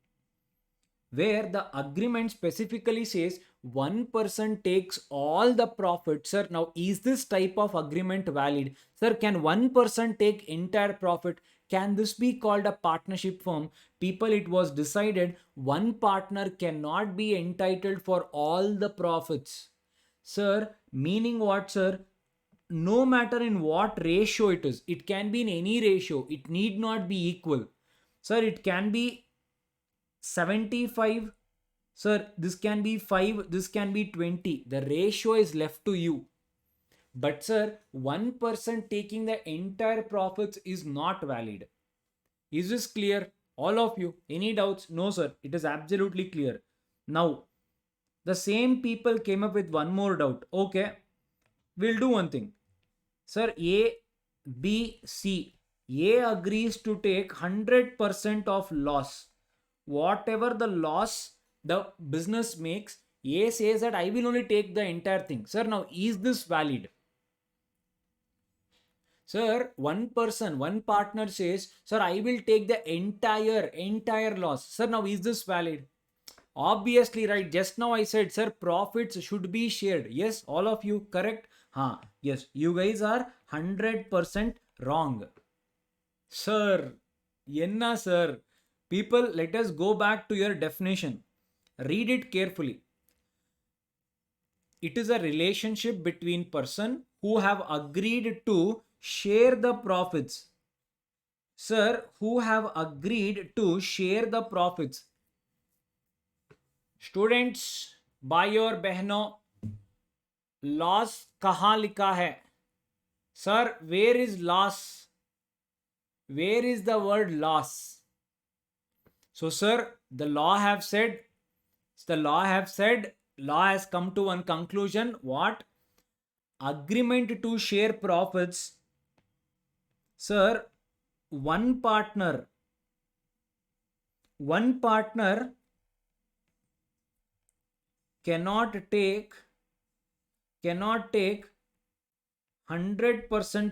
Where the agreement specifically says one person takes all the profit. Sir, now is this type of agreement valid? Sir, can one person take entire profit? Can this be called a partnership firm? People, it was decided one partner cannot be entitled for all the profits. Sir, meaning what, sir? No matter in what ratio it is, it can be in any ratio, it need not be equal. Sir, it can be 75 Sir, this can be 5, this can be 20. The ratio is left to you. But sir, one person taking the entire profits is not valid. Is this clear? All of you? Any doubts? No, sir. It is absolutely clear. Now, the same people came up with one more doubt. Okay, we'll do one thing. Sir, A, B, C. A agrees to take 100% of loss. Whatever the loss the business makes, A says that I will only take the entire thing. Sir, now is this valid? Sir, one person, one partner says, sir, I will take the entire loss. Sir, now is this valid? Obviously, right? Just now I said, sir, profits should be shared. Yes, all of you, correct? Yes, you guys are 100% wrong. Sir, yenna, sir. People, let us go back to your definition. Read it carefully. It is a relationship between person who have agreed to share the profits. Sir, who have agreed to share the profits. Students, भाई और बहनों, loss कहाँ लिखा है? Sir, where is loss? Where is the word loss? So sir, the law has come to one conclusion. What? Agreement to share profits. Sir, one partner cannot take 100%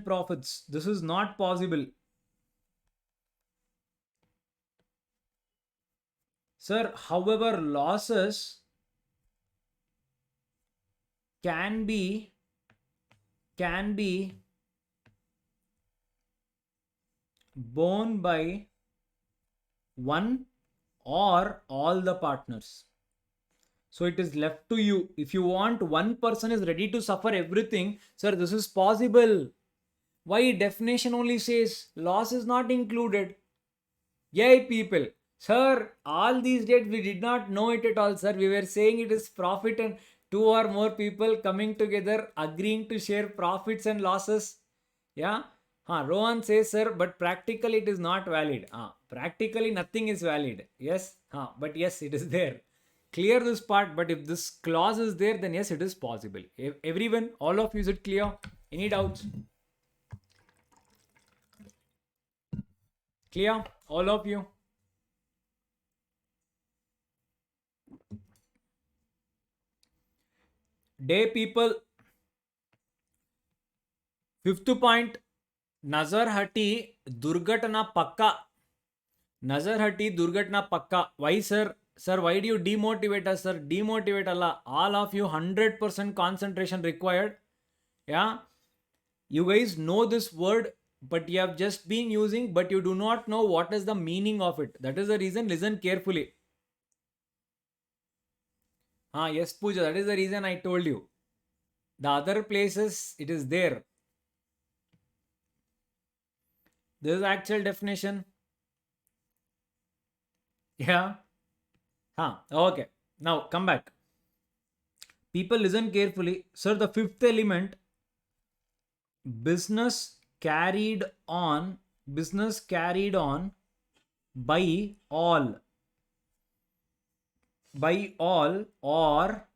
profits. This is not possible. Sir, however, losses can be borne by one or all the partners. So it is left to you. If you want, one person is ready to suffer everything. Sir, this is possible. Why definition only says loss is not included? Yay, people. Sir, all these days we did not know it at all, sir. We were saying it is profit and two or more people coming together, agreeing to share profits and losses. Yeah. Rohan says, sir, but practically it is not valid. Practically nothing is valid. Yes. But yes, it is there. Clear this part, but if this clause is there, then yes, it is possible. Everyone, all of you, is it clear? Any doubts? Clear? All of you? Day people. Fifth point. नजर हटी दुर्घटना पक्का. नजर हटी दुर्घटना पक्का. Why, sir? Sir, why do you demotivate us, sir? Demotivate Allah. All of you, 100% concentration required. Yeah. You guys know this word, but you have just been using, but you do not know what is the meaning of it. That is the reason. Listen carefully. Yes, Pooja. That is the reason I told you. The other places, it is there. This is actual definition. Yeah. Okay. Now come back. People listen carefully. Sir, the fifth element, business carried on by all or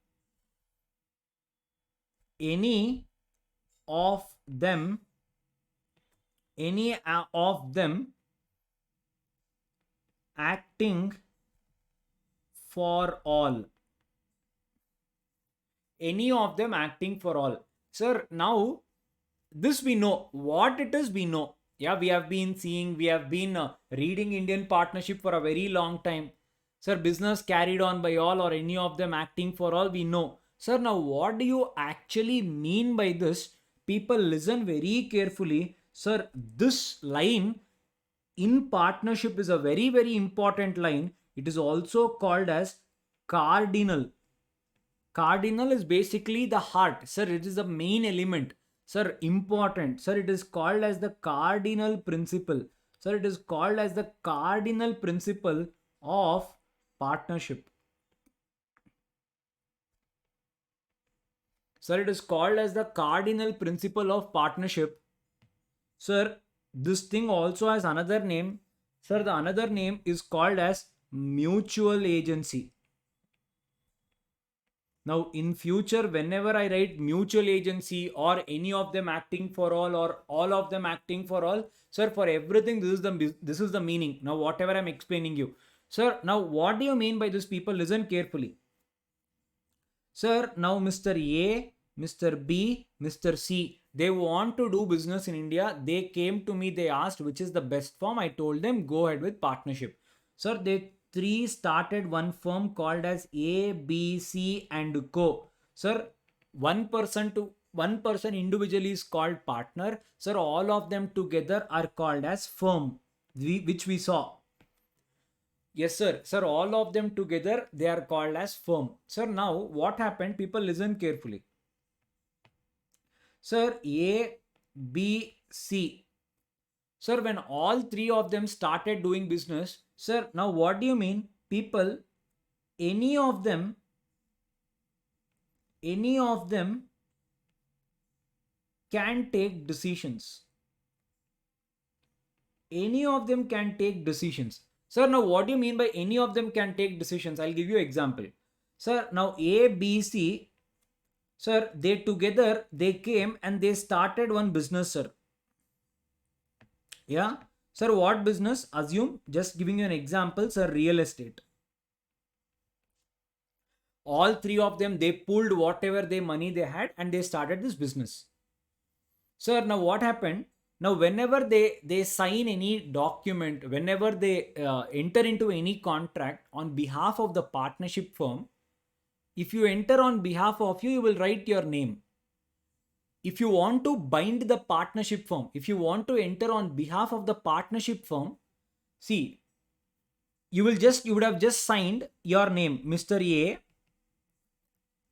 any of them acting for all. Any of them acting for all. Sir, now this we know. What it is, we know. Yeah, we have been reading Indian partnership for a very long time. Sir, business carried on by all or any of them acting for all, we know. Sir, now what do you actually mean by this? People listen very carefully. Sir, this line in partnership is a very, very important line. It is also called as cardinal. Cardinal is basically the heart. Sir, it is the main element. Sir, important. Sir, it is called as the cardinal principle. Sir, it is called as the cardinal principle of partnership. Sir, it is called as the cardinal principle of partnership. Sir, this thing also has another name. Sir, the another name is called as mutual agency. Now, in future, whenever I write mutual agency or any of them acting for all or all of them acting for all, sir, for everything, this is the meaning. Now, whatever I'm explaining you, sir. Now, what do you mean by this? People, listen carefully, sir. Now, Mr. A, Mr. B, Mr. C, they want to do business in India. They came to me. They asked which is the best firm. I told them go ahead with partnership. Sir, they three started one firm called as A, B, C and Co. Sir, one person individually is called partner. Sir, all of them together are called as firm, which we saw. Yes, sir. Sir, all of them together, they are called as firm. Sir, now what happened? People listen carefully. Sir, A, B, C. Sir, when all three of them started doing business, sir, now what do you mean? People, any of them can take decisions. Any of them can take decisions. Sir, now what do you mean by any of them can take decisions? I'll give you example. Sir, now A, B, C, sir, they together, they came and they started one business, sir. Yeah. Sir, what business? Assume, just giving you an example, sir, real estate. All three of them, they pulled whatever they money they had and they started this business. Sir, now what happened? Now, whenever they sign any document, whenever they enter into any contract on behalf of the partnership firm, if you enter on behalf of you will write your name. If you want to bind the partnership firm, if you want to enter on behalf of the partnership firm, see, you would have just signed your name, Mr. A.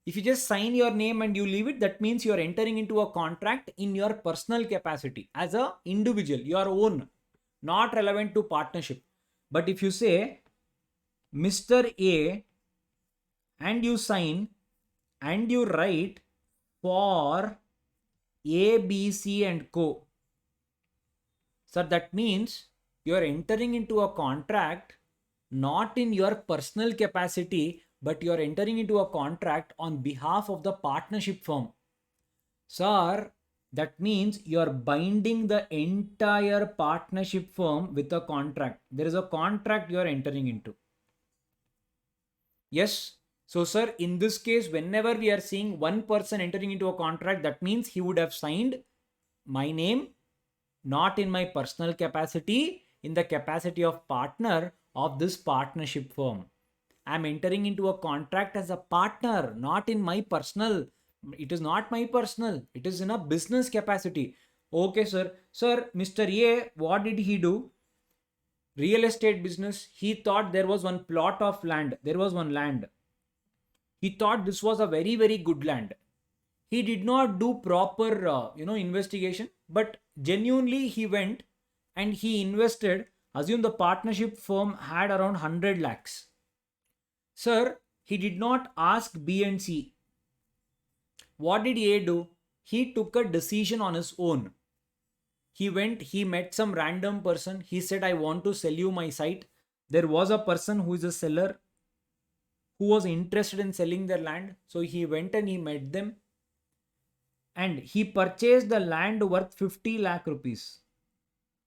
If you just sign your name and you leave it, that means you are entering into a contract in your personal capacity as a individual, your own, not relevant to partnership. But if you say Mr. A and you sign and you write for A, B, C and Co. Sir, that means you are entering into a contract not in your personal capacity, but you are entering into a contract on behalf of the partnership firm. Sir, that means you are binding the entire partnership firm with a contract. There is a contract you are entering into. Yes. So, sir, in this case, whenever we are seeing one person entering into a contract, that means he would have signed my name, not in my personal capacity, in the capacity of partner of this partnership firm. I'm entering into a contract as a partner, not in my personal. It is not my personal. It is in a business capacity. Okay, sir. Sir, Mr. A, what did he do? Real estate business. He thought there was one plot of land. There was one land. He thought this was a very, very good land. He did not do proper, investigation, but genuinely he went and he invested. Assume the partnership firm had around 100 lakhs. Sir, he did not ask B and C. What did A do? He took a decision on his own. He went, he met some random person. He said, I want to sell you my site. There was a person who is a seller who was interested in selling their land. So he went and he met them. And he purchased the land worth 50 lakh rupees.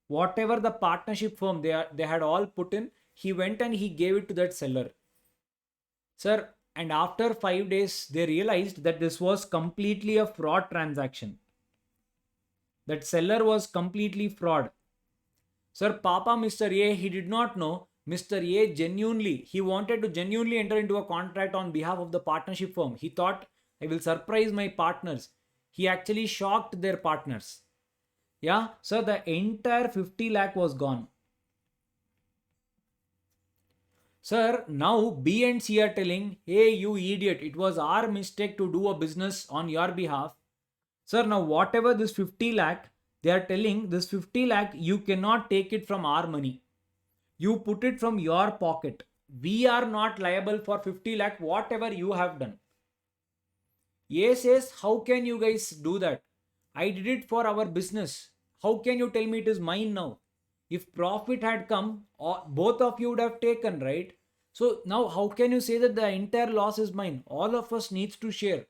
Whatever the partnership firm they had all put in, he went and he gave it to that seller. Sir, and after 5 days, they realized that this was completely a fraud transaction. That seller was completely fraud. Sir, Papa Mr. A, he did not know. Mr. A he wanted to genuinely enter into a contract on behalf of the partnership firm. He thought, I will surprise my partners. He actually shocked their partners. Yeah, so the entire 50 lakh was gone. Sir, now B and C are telling, hey, you idiot, it was our mistake to do a business on your behalf. Sir, now whatever this 50 lakh, they are telling this 50 lakh, you cannot take it from our money. You put it from your pocket. We are not liable for 50 lakh, whatever you have done. A says, how can you guys do that? I did it for our business. How can you tell me it is mine now? If profit had come, both of you would have taken, right? So now how can you say that the entire loss is mine? All of us needs to share.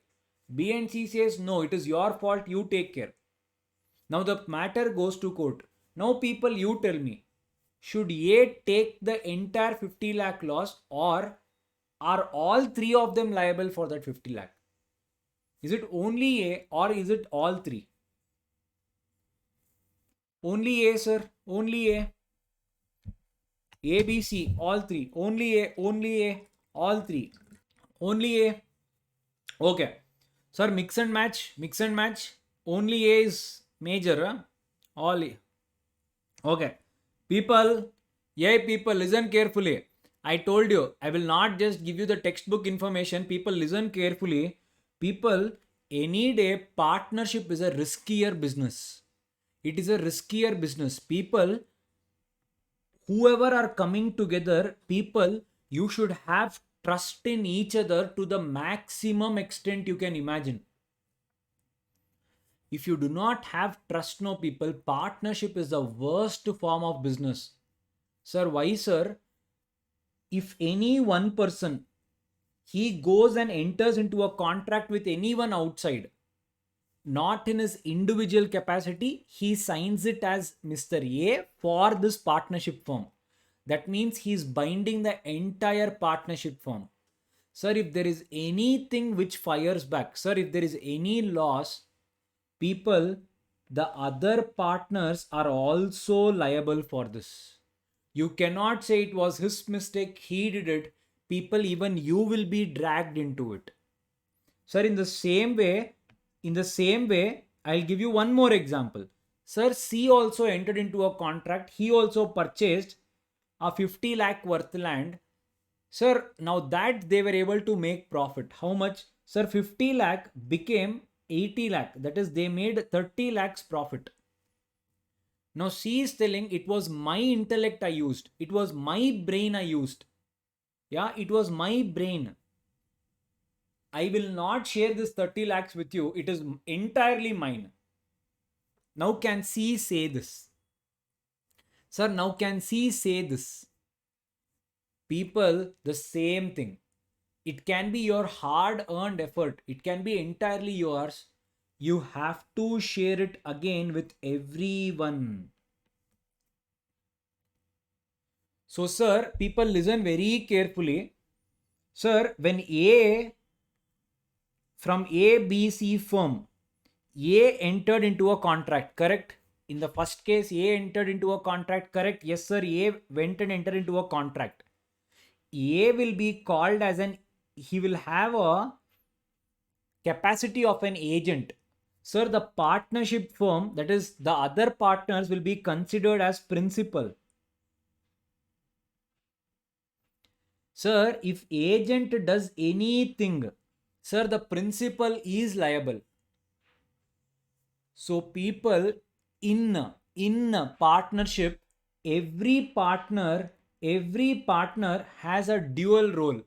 B and C says, no, it is your fault, you take care. Now the matter goes to court. Now people, you tell me, should A take the entire 50 lakh loss, or are all three of them liable for that 50 lakh? Is it only A or is it all three? Only A, sir. Only A. A, B, C, all three. Only A, only A, all three. Only A. Okay. Sir, mix and match. Mix and match. Only A is major. Huh? All A. Okay. People, yeah, people, listen carefully. I told you, I will not just give you the textbook information. People, listen carefully. People, any day, partnership is a riskier business. It is a riskier business. People, whoever are coming together, people, you should have trust in each other to the maximum extent you can imagine. If you do not have trust, no people, partnership is the worst form of business. Sir, why, sir? If any one person, he goes and enters into a contract with anyone outside, not in his individual capacity, he signs it as Mr. A for this partnership firm. That means he is binding the entire partnership firm. Sir, if there is anything which fires back, sir, if there is any loss, people, the other partners are also liable for this. You cannot say it was his mistake, he did it. People, even you will be dragged into it. Sir, in the same way, I'll give you one more example. Sir, C also entered into a contract. He also purchased a 50 lakh worth land. Sir, now that they were able to make profit, how much? Sir, 50 lakh became 80 lakh. That is, they made 30 lakhs profit. Now C is telling it was my intellect I used. It was my brain I used. Yeah, it was my brain. I will not share this 30 lakhs with you. It is entirely mine. Now can C say this? Sir, now can C say this? People, the same thing. It can be your hard earned effort. It can be entirely yours. You have to share it again with everyone. So, sir, people listen very carefully. Sir, when from A, B, C firm, A entered into a contract, correct? In the first case, A entered into a contract, correct? Yes, sir, A went and entered into a contract. A will be called as he will have a capacity of an agent. Sir, the partnership firm, that is the other partners, will be considered as principal. Sir, if agent does anything, sir, the principal is liable. So people, in partnership, every partner has a dual role.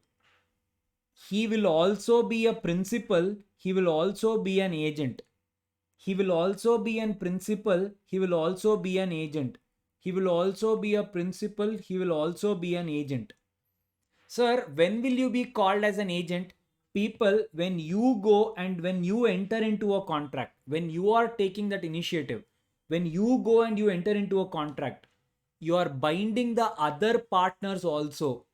He will also be a principal, he will also be an agent. He will also be an principal, he will also be an agent. He will also be a principal, he will also be an agent. Sir, when will you be called as an agent? People, when you go and when you enter into a contract, when you are taking that initiative, when you go and you enter into a contract, you are binding the other partners also.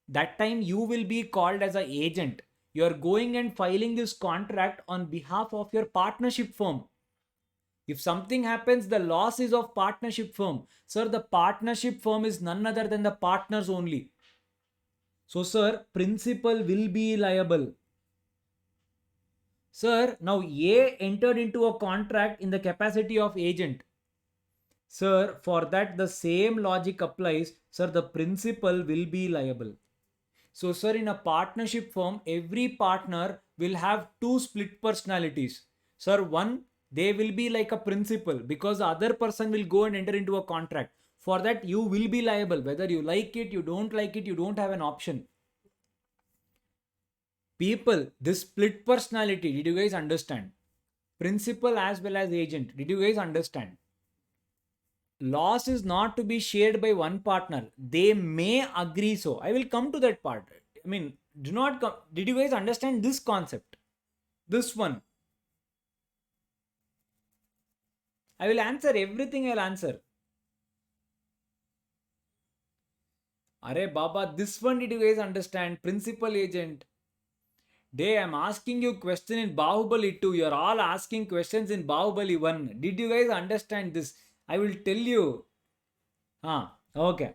That time you will be called as an agent. You are going and filing this contract on behalf of your partnership firm. If something happens, the loss is of partnership firm. Sir, the partnership firm is none other than the partners only. So, sir, principal will be liable. Sir, now A entered into a contract in the capacity of agent. Sir, for that the same logic applies. Sir, the principal will be liable. So, sir, in a partnership firm, every partner will have two split personalities. Sir, one, they will be like a principal because the other person will go and enter into a contract. For that, you will be liable. Whether you like it, you don't like it, you don't have an option. People, this split personality, did you guys understand? Principal as well as agent, did you guys understand? Loss is not to be shared by one partner. They may agree so. I will come to that part. I mean, do not come. Did you guys understand this concept? This one. I will answer everything, I'll answer. Are Baba, this one did you guys understand? Principal agent. Day, I'm asking you question in Bahubali 2. You're all asking questions in Bahubali 1. Did you guys understand this? I will tell you. Okay.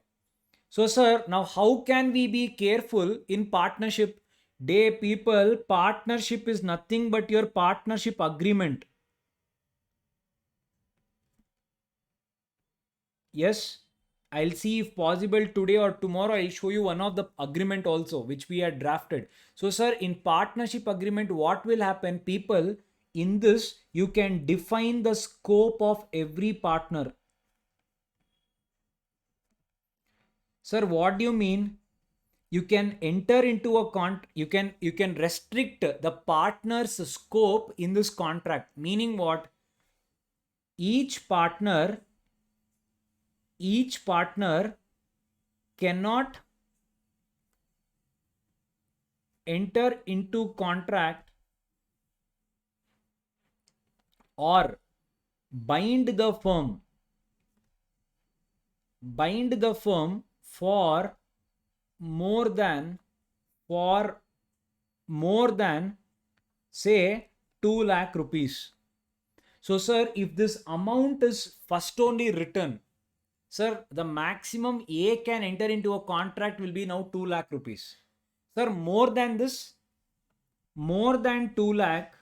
So, sir, now how can we be careful in partnership? Day people, partnership is nothing but your partnership agreement. Yes, I'll see if possible today or tomorrow. I'll show you one of the agreement also which we had drafted. So, sir, in partnership agreement, what will happen? People, in this, you can define the scope of every partner. Sir, what do you mean? You can enter into a you can restrict the partner's scope in this contract. Meaning what? Each partner cannot enter into contract or bind the firm for more than say 2 lakh rupees. So, sir, if this amount is first only written, sir, the maximum A can enter into a contract will be now 2 lakh rupees. Sir, more than this, more than 2 lakh,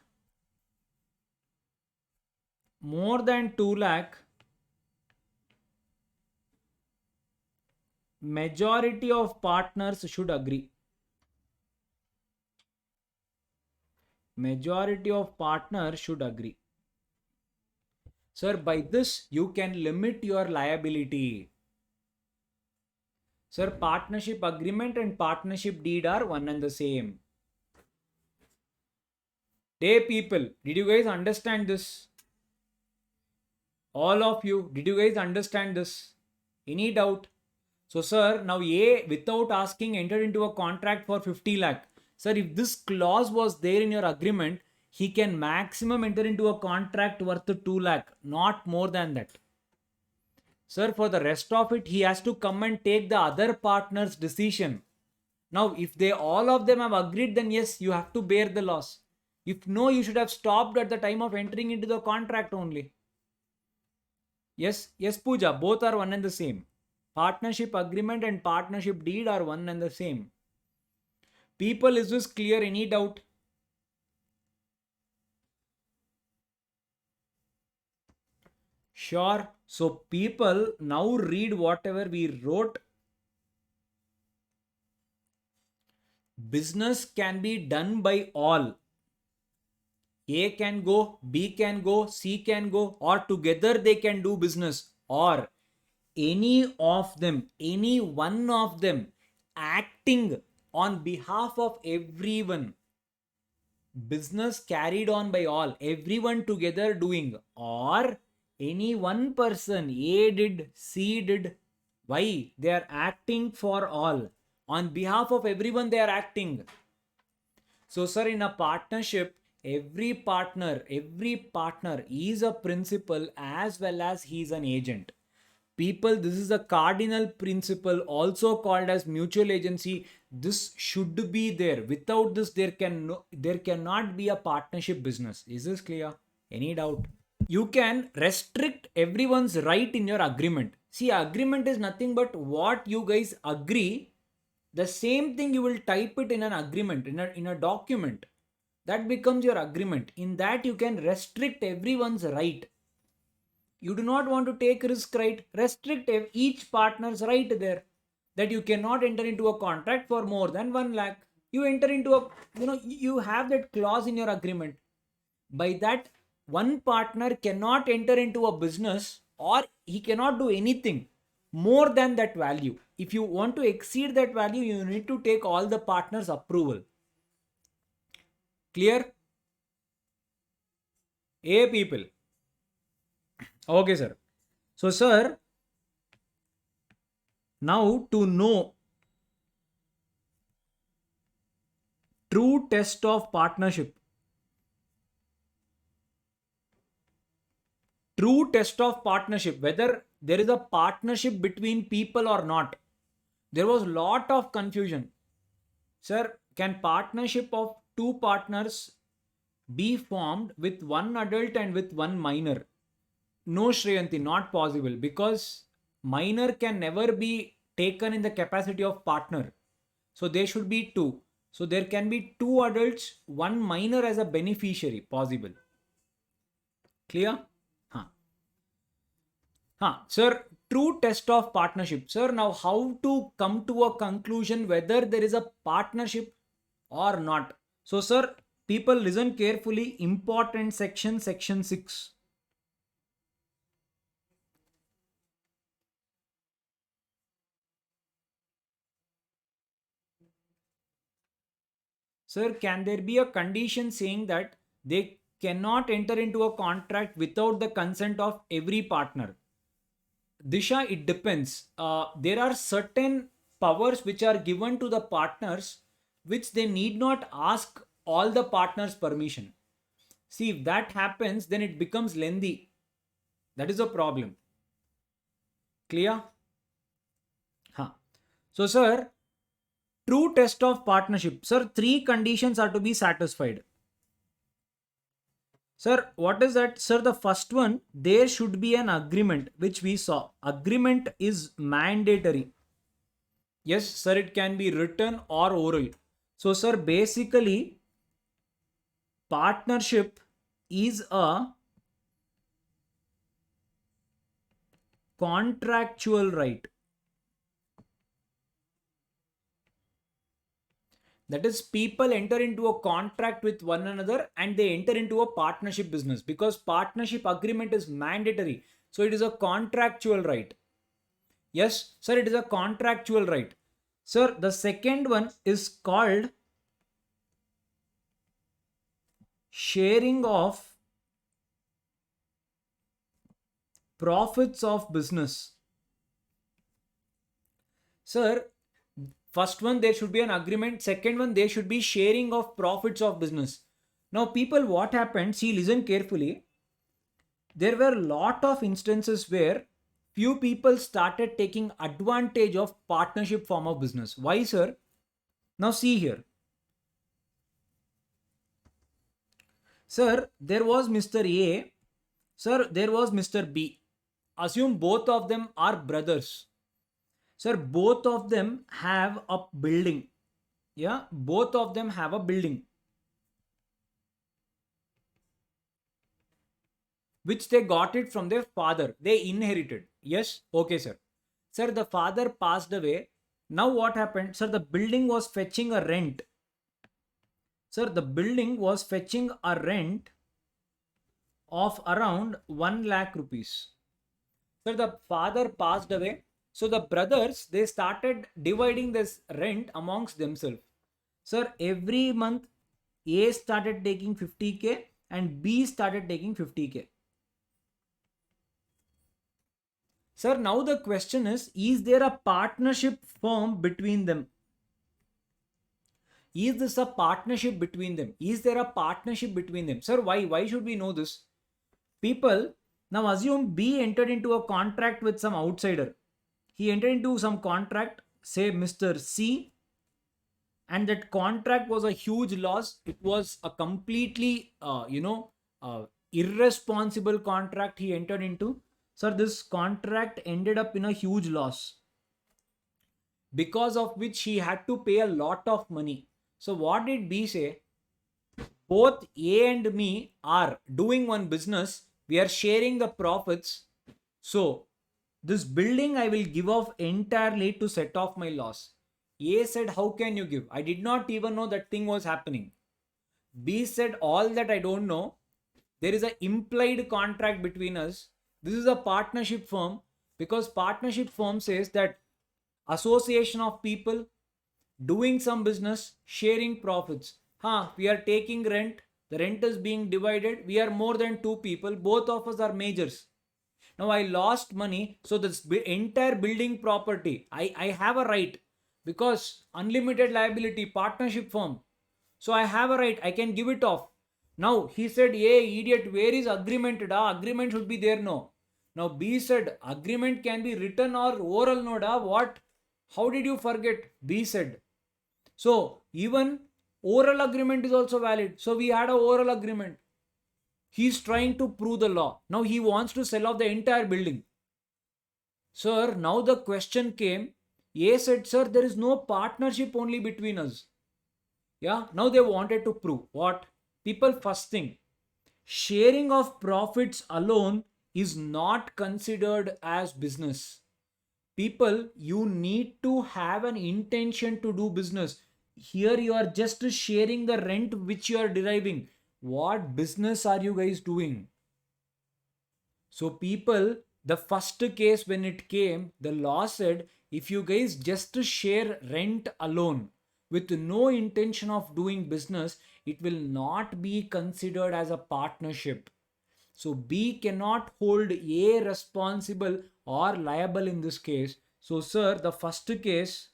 majority of partners should agree. Majority of partners should agree. Sir, by this you can limit your liability. Sir, partnership agreement and partnership deed are one and the same. Hey people, did you guys understand this? All of you, did you guys understand this? Any doubt? So, sir, now A, without asking, entered into a contract for 50 lakh. Sir, if this clause was there in your agreement, he can maximum enter into a contract worth 2 lakh, not more than that. Sir, for the rest of it, he has to come and take the other partner's decision. Now, if they all of them have agreed, then yes, you have to bear the loss. If no, you should have stopped at the time of entering into the contract only. Yes, Pooja, both are one and the same. Partnership agreement and partnership deed are one and the same. People, is this clear? Any doubt? Sure. So, people, now read whatever we wrote. Business can be done by all. A can go, B can go, C can go, or together they can do business, or any one of them acting on behalf of everyone. Business carried on by all, everyone together doing, or any one person, A did, C did. Why? They are acting for all. On behalf of everyone they are acting. So, sir, in a partnership, every partner is a principal as well as he is an agent. People, this is a cardinal principle, also called as mutual agency. This should be there. Without this, there cannot be a partnership business. Is this clear? Any doubt? You can restrict everyone's right in your agreement. See, agreement is nothing but what you guys agree. The same thing you will type it in an agreement, in a document. That becomes your agreement. In that you can restrict everyone's right. You do not want to take risk, right? Restrict each partner's right there. That you cannot enter into a contract for more than 1 lakh. You enter into you have that clause in your agreement. By that, one partner cannot enter into a business, or he cannot do anything more than that value. If you want to exceed that value, you need to take all the partners' approval. Clear? A people. Okay, sir. So, sir, now to know true test of partnership. True test of partnership, whether there is a partnership between people or not. There was lot of confusion. Sir, can partnership of two partners be formed with one adult and with one minor? No, Shreyanti, not possible, because minor can never be taken in the capacity of partner. So there should be two. So there can be two adults, one minor as a beneficiary possible. Clear? Huh. Huh. Sir, true test of partnership. Sir, now how to come to a conclusion whether there is a partnership or not? So, sir, people listen carefully. Important section, section 6. Sir, can there be a condition saying that they cannot enter into a contract without the consent of every partner? Disha, it depends. There are certain powers which are given to the partners which they need not ask all the partners' permission. See, if that happens, then it becomes lengthy. That is a problem. Clear? Huh. So, sir, true test of partnership. Sir, three conditions are to be satisfied. Sir, what is that? Sir, the first one, there should be an agreement, which we saw. Agreement is mandatory. Yes, sir, it can be written or oral. So, sir, basically, partnership is a contractual right. That is, people enter into a contract with one another and they enter into a partnership business, because partnership agreement is mandatory. So it is a contractual right. Yes, sir, it is a contractual right. Sir, the second one is called sharing of profits of business. Sir, first one, there should be an agreement. Second one, there should be sharing of profits of business. Now, people, what happened? See, listen carefully. There were a lot of instances where few people started taking advantage of partnership form of business. Why, sir? Now, see here. Sir, there was Mr. A. Sir, there was Mr. B. Assume both of them are brothers. Sir, both of them have a building. Yeah, both of them have a building which they got it from their father. They inherited. Yes, okay, sir. Sir, the father passed away. Now what happened? Sir, the building was fetching a rent. Sir, the building was fetching a rent of around 1 lakh rupees. Sir, the father passed away. So the brothers, they started dividing this rent amongst themselves. Sir, every month A started taking 50k and B started taking 50k. Sir, now the question is there a partnership formed between them? Is this a partnership between them? Is there a partnership between them? Sir, why? Why should we know this? People, now assume B entered into a contract with some outsider. He entered into some contract, say Mr. C, and that contract was a huge loss. It was a completely, irresponsible contract he entered into. Sir, this contract ended up in a huge loss, because of which he had to pay a lot of money. So what did B say? Both A and me are doing one business. We are sharing the profits. So this building I will give off entirely to set off my loss. A said, how can you give? I did not even know that thing was happening. B said, all that I don't know. There is an implied contract between us. This is a partnership firm, because partnership firm says that association of people doing some business, sharing profits. We are taking rent, the rent is being divided, we are more than two people, both of us are majors. Now I lost money, so this entire building property, I have a right, because unlimited liability, partnership firm. So I have a right, I can give it off. Now he said, hey idiot, where is agreement? Da? Agreement should be there, no. Now B said, agreement can be written or oral, no da? What? How did you forget? B said. So even oral agreement is also valid. So we had a oral agreement. He's trying to prove the law. Now he wants to sell off the entire building. Sir, now the question came. A said, sir, there is no partnership only between us. Yeah, now they wanted to prove what? People, first thing, sharing of profits alone is not considered as business. People, you need to have an intention to do business. Here you are just sharing the rent which you are deriving. What business are you guys doing? So people, the first case when it came, the law said, if you guys just share rent alone with no intention of doing business, it will not be considered as a partnership. So B cannot hold A responsible or liable in this case. So sir, the first case,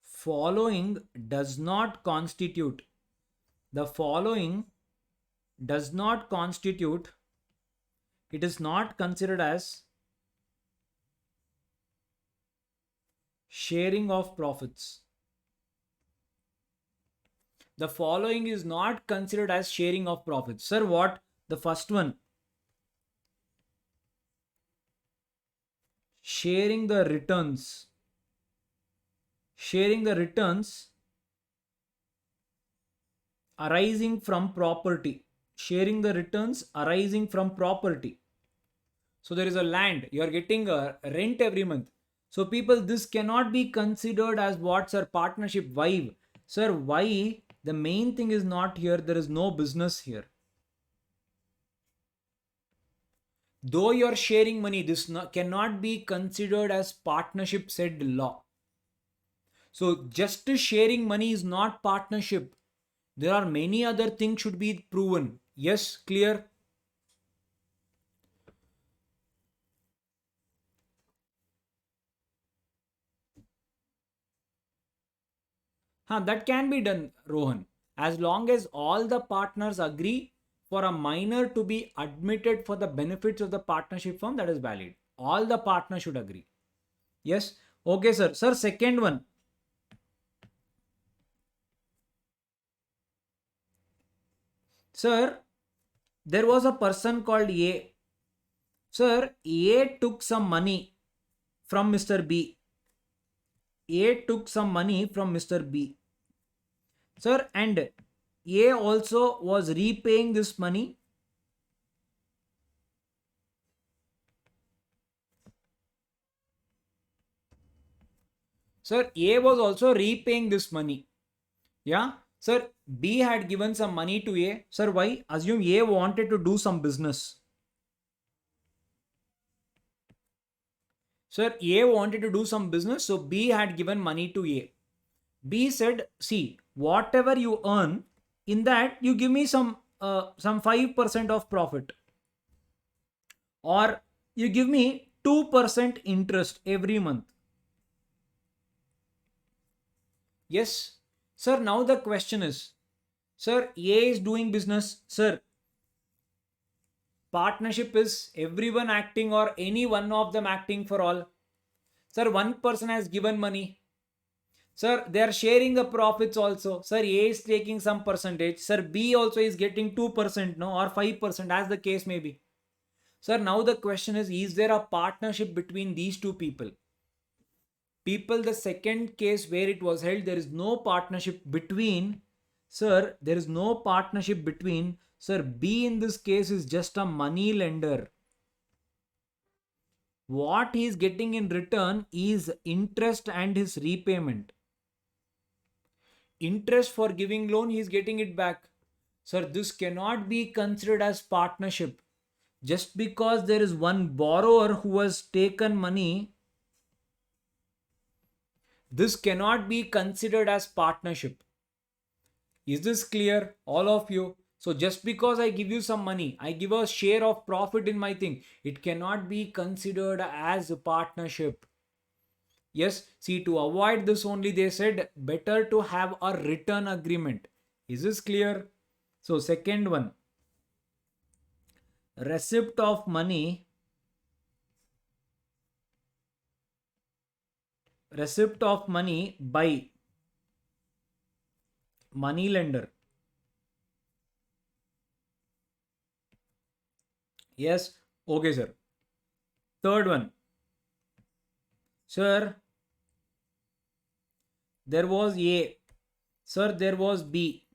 following does not constitute, the following does not constitute, it is not considered as sharing of profits. The following is not considered as sharing of profits. Sir, what? The first one, sharing the returns. Sharing the returns arising from property. Sharing the returns arising from property. So there is a land, you are getting a rent every month. So people, this cannot be considered as what, sir? Partnership. Why? Sir, why? The main thing is not here, there is no business here. Though you are sharing money, this cannot be considered as partnership, said law. So just sharing money is not partnership. There are many other things should be proven. Yes, clear? That can be done, Rohan. As long as all the partners agree for a minor to be admitted for the benefits of the partnership firm, that is valid. All the partners should agree. Yes? Okay, sir. Sir, second one. Sir, there was a person called A. Sir, A took some money from Mr. B. A took some money from Mr. B. Sir, and A also was repaying this money. Sir, A was also repaying this money. Yeah. Sir, B had given some money to A. Sir, why? Assume A wanted to do some business. Sir, A wanted to do some business, so B had given money to A. B said, see, whatever you earn, in that you give me some 5% of profit. Or you give me 2% interest every month. Yes. Sir, now the question is, sir, A is doing business. Sir, partnership is everyone acting or any one of them acting for all. Sir, one person has given money. Sir, they are sharing the profits also. Sir, A is taking some percentage. Sir, B also is getting 2%, no, or 5%, as the case may be. Sir, now the question is there a partnership between these two people? People, the second case where it was held, there is no partnership between, sir, there is no partnership between, sir, B in this case is just a money lender. What he is getting in return is interest and his repayment. Interest for giving loan, he is getting it back. Sir, this cannot be considered as partnership. Just because there is one borrower who has taken money, this cannot be considered as partnership. Is this clear, all of you? So just because I give you some money, I give a share of profit in my thing, it cannot be considered as a partnership. Yes, see, to avoid this only they said better to have a written agreement. Is this clear? So second one, receipt of money, by money lender. Yes, okay, sir. Third one, sir, there was A, sir, there was B.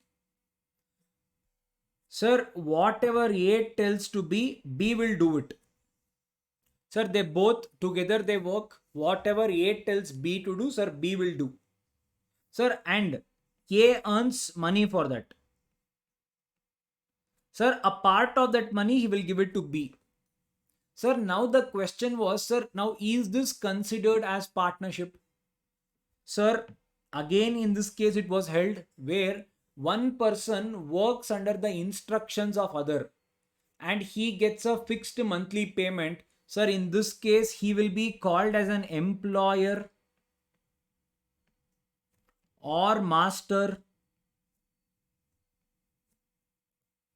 Sir, whatever A tells to B, B will do it. Sir, they both together they work. Whatever A tells B to do, sir, B will do. Sir, and A earns money for that. Sir, a part of that money he will give it to B. Sir, now the question was, sir, now is this considered as partnership? Sir, again in this case it was held where one person works under the instructions of other and he gets a fixed monthly payment. Sir, in this case he will be called as an employer or master.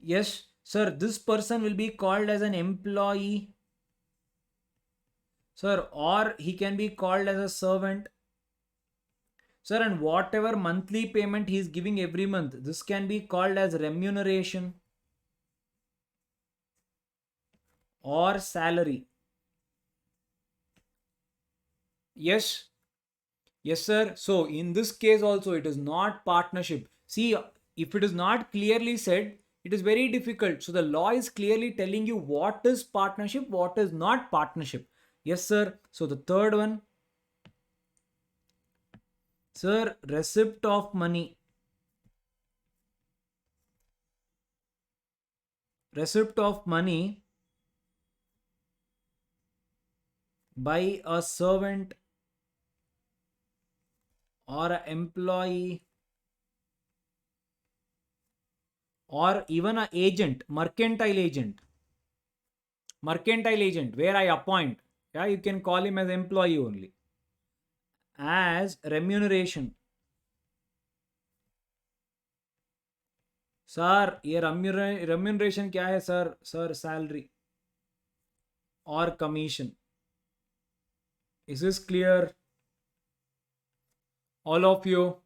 Yes, sir, this person will be called as an employee. Sir, or he can be called as a servant. Sir, and whatever monthly payment he is giving every month, this can be called as remuneration or salary. Yes, yes, sir. So in this case also it is not partnership. See, if it is not clearly said, it is very difficult. So the law is clearly telling you what is partnership, what is not partnership. Yes, sir. So the third one, sir, receipt of money. Receipt of money by a servant or an employee or even an agent, mercantile agent where I appoint. Yeah, you can call him as employee only. As remuneration. Sir ये remuneration क्या है sir? Sir salary or commission. Is this clear, all of you?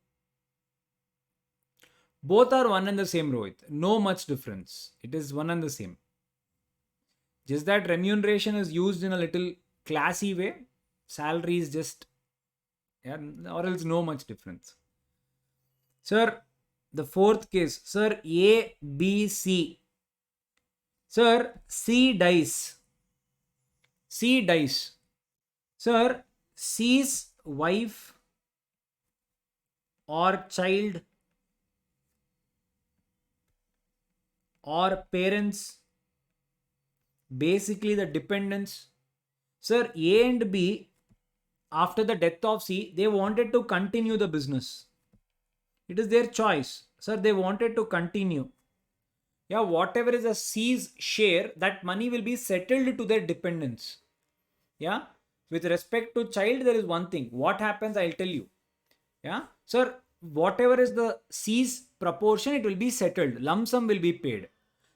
Both are one and the same, Rohit. No much difference. It is one and the same. Just that remuneration is used in a little classy way. Salary is just, yeah, or else no much difference. Sir, the fourth case, sir, A, B, C. Sir, C dies. C dies. Sir, C's wife or child or parents, basically the dependents. Sir, A and B, after the death of C, they wanted to continue the business. It is their choice. Sir, they wanted to continue. Yeah, whatever is a C's share, that money will be settled to their dependents. Yeah, with respect to child, there is one thing. What happens, I'll tell you. Yeah, sir, whatever is the C's proportion, it will be settled. Lump sum will be paid.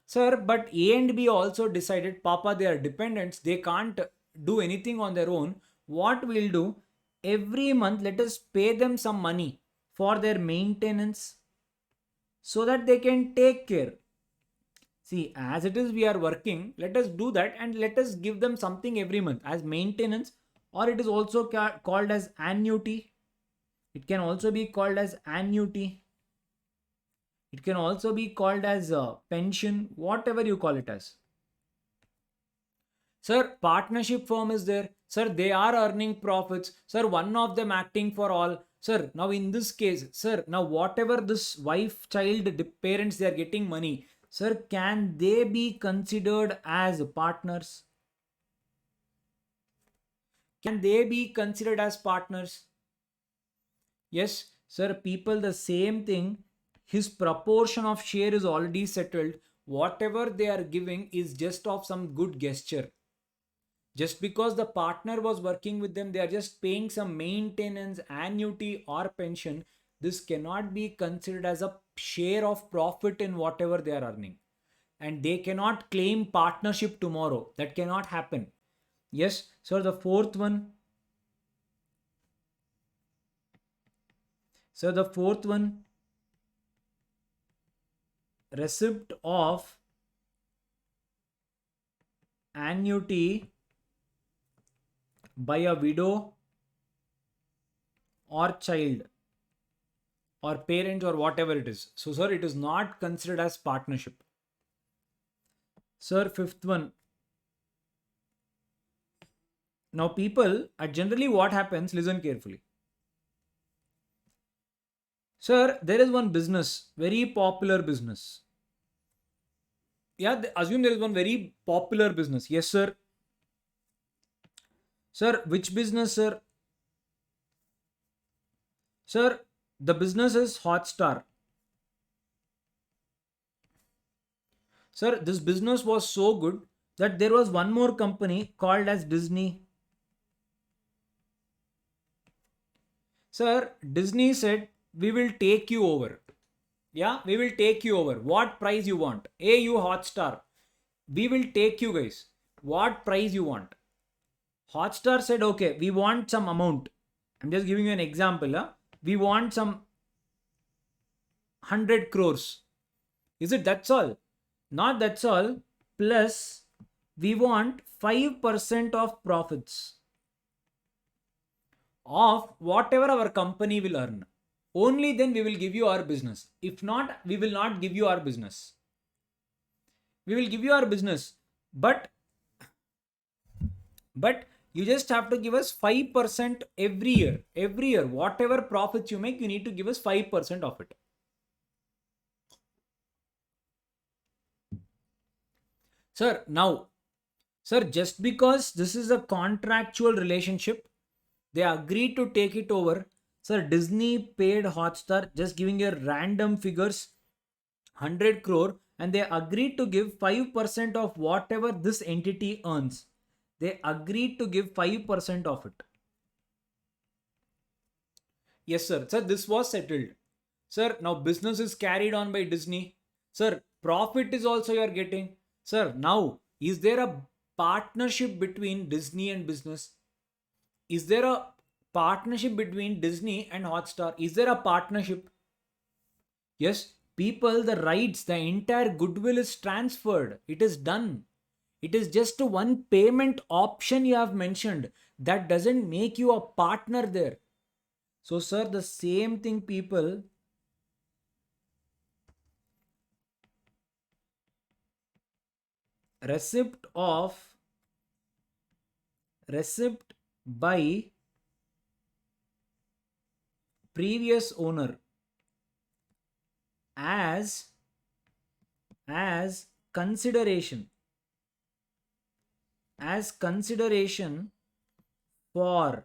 Sir, but A and B also decided, Papa, they are dependents. They can't do anything on their own. What we'll do, every month, let us pay them some money for their maintenance so that they can take care. See, as it is, we are working. Let us do that and let us give them something every month as maintenance, or it is also called as annuity. It can also be called as annuity. It can also be called as pension, whatever you call it as. Sir, partnership firm is there. Sir, they are earning profits. Sir, one of them acting for all. Sir, now in this case, sir, now whatever this wife, child, parents, they are getting money. Sir, can they be considered as partners? Can they be considered as partners? Yes, sir, people, the same thing. His proportion of share is already settled. Whatever they are giving is just of some good gesture. Just because the partner was working with them, they are just paying some maintenance, annuity, or pension. This cannot be considered as a share of profit in whatever they are earning. And they cannot claim partnership tomorrow. That cannot happen. Yes, so the fourth one. So the fourth one, receipt of annuity by a widow or child or parent or whatever it is. So, sir, it is not considered as partnership. Sir, fifth one. Now, people, generally what happens, listen carefully. Sir, there is one business, very popular business. Yeah, assume there is one very popular business. Yes, sir. Sir, which business, sir? Sir, the business is Hotstar. Sir, this business was so good that there was one more company called as Disney. Sir, Disney said, we will take you over. Yeah, we will take you over. What price you want? Hey, you Hotstar. We will take you guys. What price you want? Hotstar said, okay, we want some amount. I'm just giving you an example. We want some 100 crores. Is it that's all? Not that's all. Plus, we want 5% of profits of whatever our company will earn. Only then we will give you our business. If not, we will not give you our business. We will give you our business. But you just have to give us 5% every year. Every year, whatever profits you make, you need to give us 5% of it. Sir, now, sir, just because this is a contractual relationship, they agreed to take it over. Sir, Disney paid Hotstar, just giving a random figures, 100 crore, and they agreed to give 5% of whatever this entity earns. They agreed to give 5% of it. Yes, sir. Sir, this was settled. Sir, now business is carried on by Disney. Sir, profit is also you are getting. Sir, now, is there a partnership between Disney and business? Is there a partnership between Disney and Hotstar? Is there a partnership? Yes, people, the rights, the entire goodwill is transferred. It is done. It is just one payment option you have mentioned. That doesn't make you a partner there. So, sir, the same thing, people. Receipt by previous owner as consideration for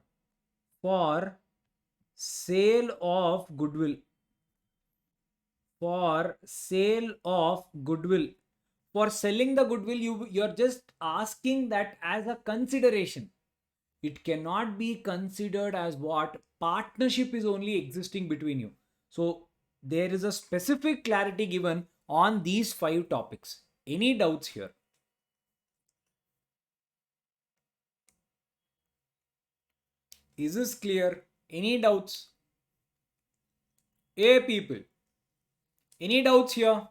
sale of goodwill, for selling the goodwill, you're just asking that as a consideration. It cannot be considered as what partnership is only existing between you. So there is a specific clarity given on these 5 topics. Any doubts here? Is this clear? Any doubts? A people, any doubts here?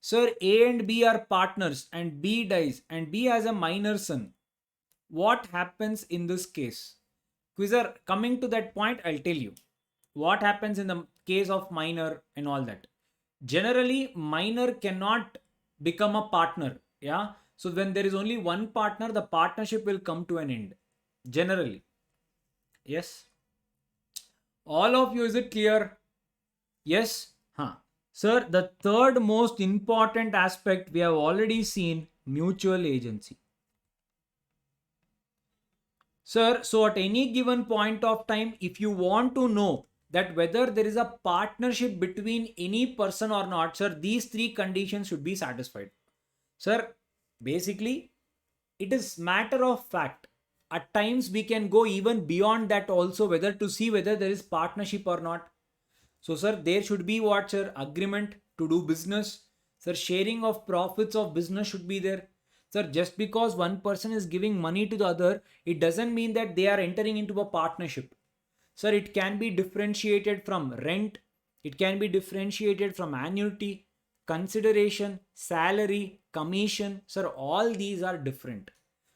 Sir, A and B are partners and B dies and B has a minor son. What happens in this case? Quizzer, coming to that point, I'll tell you. What happens in the case of minor and all that? Generally, minor cannot become a partner. Yeah. So when there is only one partner, the partnership will come to an end. Generally. Yes. All of you, is it clear? Yes. Huh. Sir, the third most important aspect we have already seen, mutual agency. Sir, so at any given point of time, if you want to know that whether there is a partnership between any person or not, sir, these three conditions should be satisfied. Sir, basically, it is matter of fact. At times, we can go even beyond that also, whether to see whether there is partnership or not. So, sir, there should be what, sir? Agreement to do business. Sir, sharing of profits of business should be there. Sir, just because one person is giving money to the other, it doesn't mean that they are entering into a partnership. Sir, it can be differentiated from rent, it can be differentiated from annuity, consideration, salary, commission. Sir, all these are different.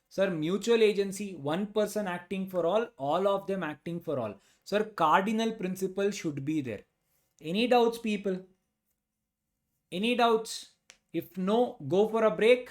Sir, mutual agency, one person acting for all of them acting for all. Sir, cardinal principle should be there. Any doubts, people? Any doubts? If no, go for a break.